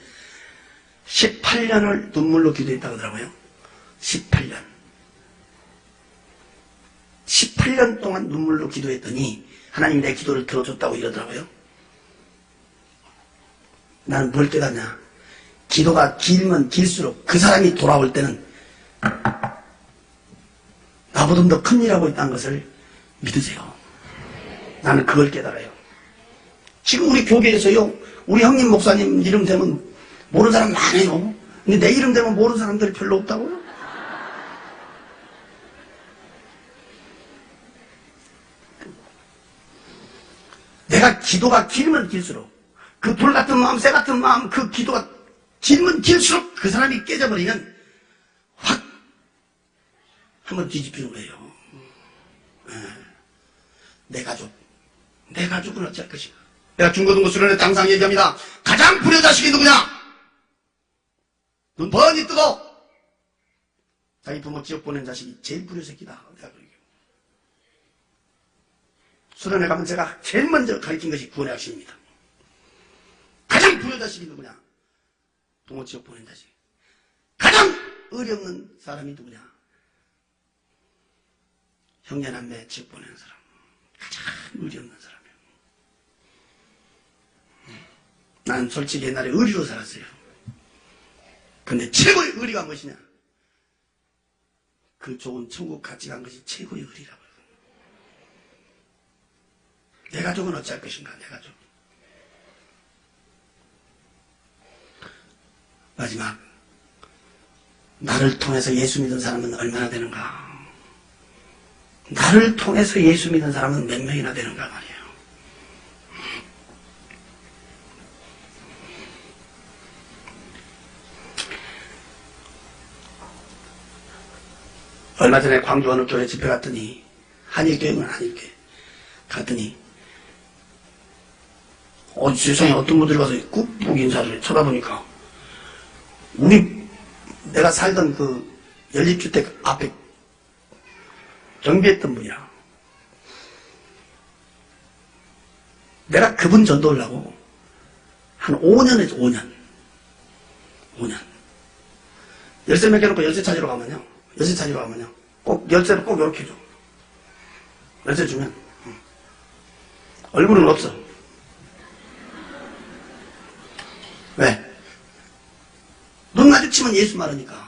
18년을 눈물로 기도했다고 하더라고요. 18년 동안 눈물로 기도했더니 하나님이 내 기도를 들어줬다고 이러더라고요. 나는 뭘 깨닫냐? 기도가 길면 길수록 그 사람이 돌아올 때는 나보다 더 큰 일 하고 있다는 것을 믿으세요. 나는 그걸 깨달아요. 지금 우리 교계에서요, 우리 형님 목사님 이름 되면 모르는 사람 많아요. 근데 내 이름 되면 모르는 사람들이 별로 없다고요? 내가 기도가 길면 길수록, 그 돌 같은 마음, 쇠 같은 마음, 그 기도가 길면 길수록 그 사람이 깨져버리면 확 한번 뒤집히는 거예요. 내 가족은 어찌할 것인가? 내가 중고등부 수련회 항상 얘기합니다. 가장 불효자식이 누구냐? 눈 번이 뜨고 자기 부모 지옥 보낸 자식이 제일 불효새끼다. 내가 그러게요. 수련회 가면 제가 제일 먼저 가르친 것이 구원의 확신입니다. 가장 불효자식이 누구냐? 부모 지옥 보낸 자식. 가장 의리 없는 사람이 누구냐? 형제남매 지옥 보내는 사람. 가장 의리 없는 사람이에요. 난 솔직히 옛날에 의리로 살았어요. 근데 최고의 의리가 무엇이냐? 그 좋은 천국 같이 간 것이 최고의 의리라고요. 내 가족은 어찌할 것인가? 내 가족. 마지막, 나를 통해서 예수 믿은 사람은 얼마나 되는가? 나를 통해서 예수 믿는 사람은 몇 명이나 되는가 말이에요. 얼마 전에 광주 어느 교회 집회 갔더니, 한일교회는 한일교회 갔더니, 세상에 어떤 분들이 가서 꾹꾹 인사를 쳐다보니까, 내가 살던 그 연립주택 앞에 경비했던 분이라. 내가 그분 전도하려고 한 5년에서 5년. 열쇠 매겨놓고 열쇠 찾으러 가면요. 꼭 열쇠를 꼭 이렇게 줘. 열쇠 주면 얼굴은 없어. 왜? 눈 마주치면 예수 말하니까.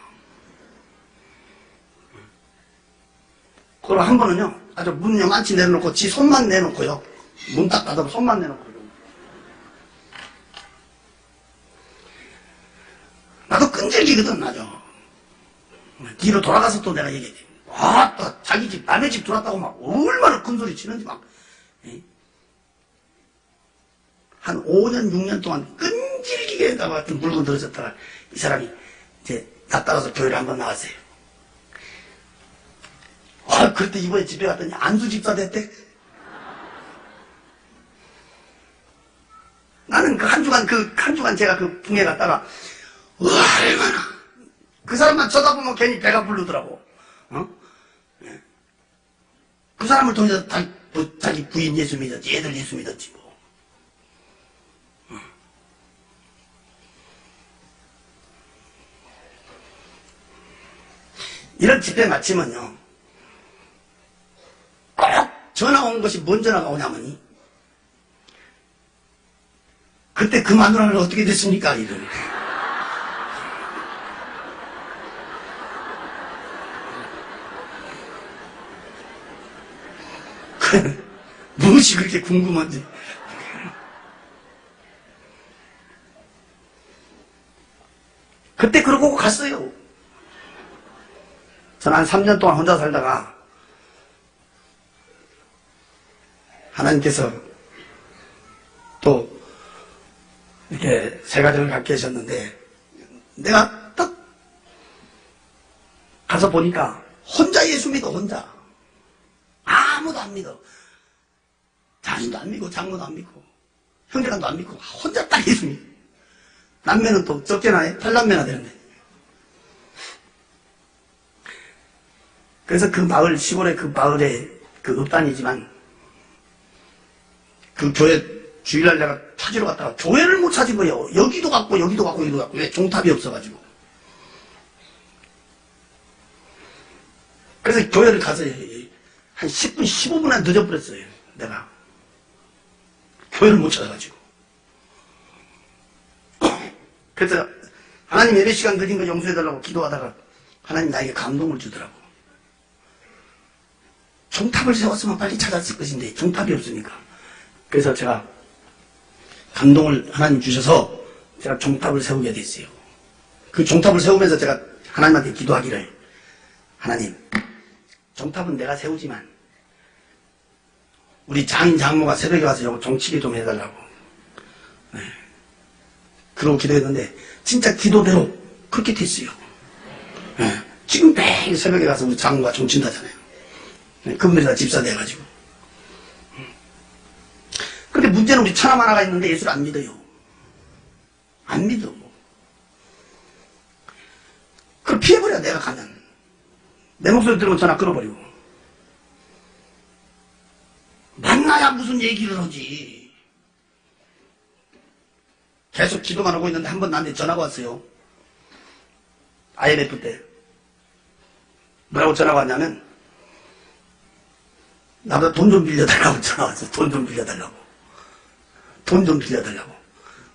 그리고 한 번은요, 아주 문 요만치 내려놓고 지 손만 내놓고요. 문 딱 닫아서 손만 내놓고. 끊기거든 아주. 뒤로 돌아가서 또 내가 얘기해. 또 자기 집 남의 집 들어왔다고 막 얼마나 큰 소리 치는지 막. 한 5년 6년 동안 끈질기게 같은 물건 들어졌다가 이 사람이 이제 나 따라서 교회를 한번 나왔어요. 그때 이번에 집에 갔더니 안수 집사 됐대. 나는 그 한 주간 제가 그 붕에 갔다가 얼마나 그 사람만 쳐다보면 괜히 배가 부르더라고. 그 사람을 통해서 자기 부인 예수 믿었지, 애들 예수 믿었지 뭐. 이런 집회 마치면요, 꼭 전화 온 것이 뭔 전화가 오냐면이, 그때 그 마누라는 어떻게 됐습니까? 이런. 무엇이 그렇게 궁금한지. 그때 그러고 갔어요. 저는 한 3년 동안 혼자 살다가 하나님께서 또 이렇게 새 가정을 갖게 하셨는데, 내가 딱 가서 보니까 혼자 예수 믿어. 혼자 아무도 안 믿어. 자신도 안 믿고 장모도 안 믿고 형제간도 안 믿고 혼자 딱 예수 믿어. 남매는 또 적게나 해. 8남매나 되는데. 그래서 그 마을, 시골의 그 마을에 그 읍단이지만 그 교회 주일날 내가 찾으러 갔다가 교회를 못 찾은 거예요. 여기도 갔고 여기도 갔고 여기도 갔고. 왜? 종탑이 없어가지고. 그래서 교회를 가서 한 10분 15분이나 늦어버렸어요. 내가 교회를 못 찾아가지고. 그래서 하나님 예배 시간 늦은 거 용서해달라고 기도하다가 하나님 나에게 감동을 주더라고. 종탑을 세웠으면 빨리 찾았을 것인데 종탑이 없으니까. 그래서 제가 감동을 하나님 주셔서 제가 종탑을 세우게 됐어요. 그 종탑을 세우면서 제가 하나님한테 기도하기를, 하나님, 종탑은 내가 세우지만 우리 장인 장모가 새벽에 와서 종치기 좀 해달라고. 네. 그러고 기도했는데 진짜 기도대로 그렇게 됐어요. 네. 지금 매일 새벽에 가서 우리 장모가 종친다잖아요. 네. 그분들이 다 집사 돼가지고. 근데 문제는 우리 처남 하나가 있는데 예수를 안 믿어요. 안 믿어. 그걸 피해버려. 내가 가면 내 목소리 들으면 전화 끊어버리고. 만나야 무슨 얘기를 하지. 계속 기도만 하고 있는데 한 번 나한테 전화가 왔어요. IMF 때. 뭐라고 전화가 왔냐면, 나보다 돈 좀 빌려달라고 전화 왔어. 돈 좀 빌려달라고. 돈 좀 빌려달라고.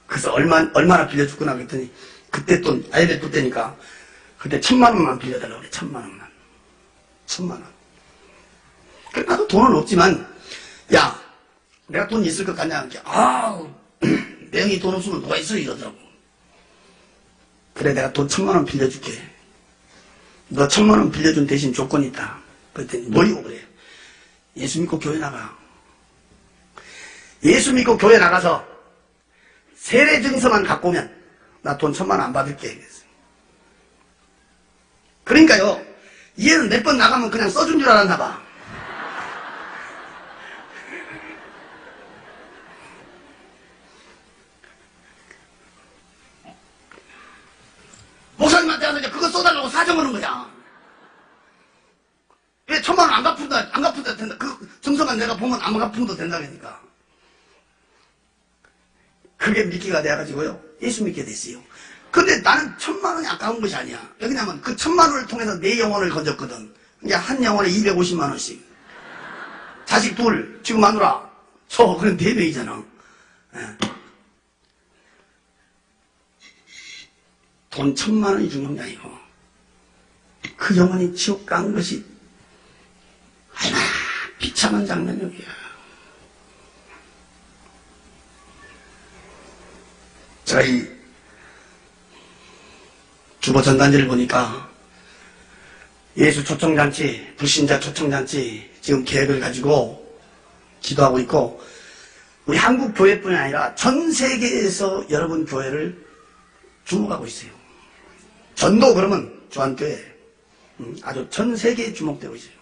그래서 얼마나 빌려줄 거나 그랬더니, 그때 또 IMF 때니까, 그때 1,000만 원만 빌려달라고 그래. 1,000만 원만. 1,000만 원. 그래, 나도 돈은 없지만, 야, 내가 돈 있을 것 같냐? 이렇게, 내 형이 돈 없으면 누가 있어? 이러더라고. 그래, 내가 돈 1,000만 원 빌려줄게. 너 1,000만 원 빌려준 대신 조건이 있다. 그랬더니, 뭐이고 그래? 예수 믿고 교회 나가. 예수 믿고 교회 나가서 세례 증서만 갖고 오면 나 돈 1,000만 원 안 받을게. 그랬어요. 그러니까요, 얘는 몇 번 나가면 그냥 써준 줄 알았나 봐. 목사님한테 가서 그거 써달라고 사정하는 거야. 왜 1,000만 원 안 갚은다 된다. 그 증서만 내가 보면 안 갚은도 된다니까. 그게 믿기가 돼가지고요, 예수 믿게 됐어요. 근데 나는 1,000만 원이 아까운 것이 아니야. 왜냐면 그 1,000만 원을 통해서 내 영혼을 건졌거든. 그러니까 한 영혼에 250만 원씩. 자식 둘, 지금 마누라, 그럼 4명이잖아. 돈 1,000만 원이 중요한 게 아니고, 그 영혼이 지옥 간 것이 얼마나 비참한 장면이야. 저희 주보 전단지를 보니까 예수 초청잔치, 불신자 초청잔치 지금 계획을 가지고 기도하고 있고, 우리 한국 교회뿐이 아니라 전 세계에서 여러분 교회를 주목하고 있어요. 전도 그러면 주한교회 아주 전 세계에 주목되고 있어요.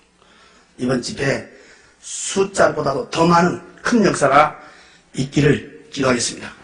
이번 집회 숫자보다도 더 많은 큰 역사가 있기를 기도하겠습니다.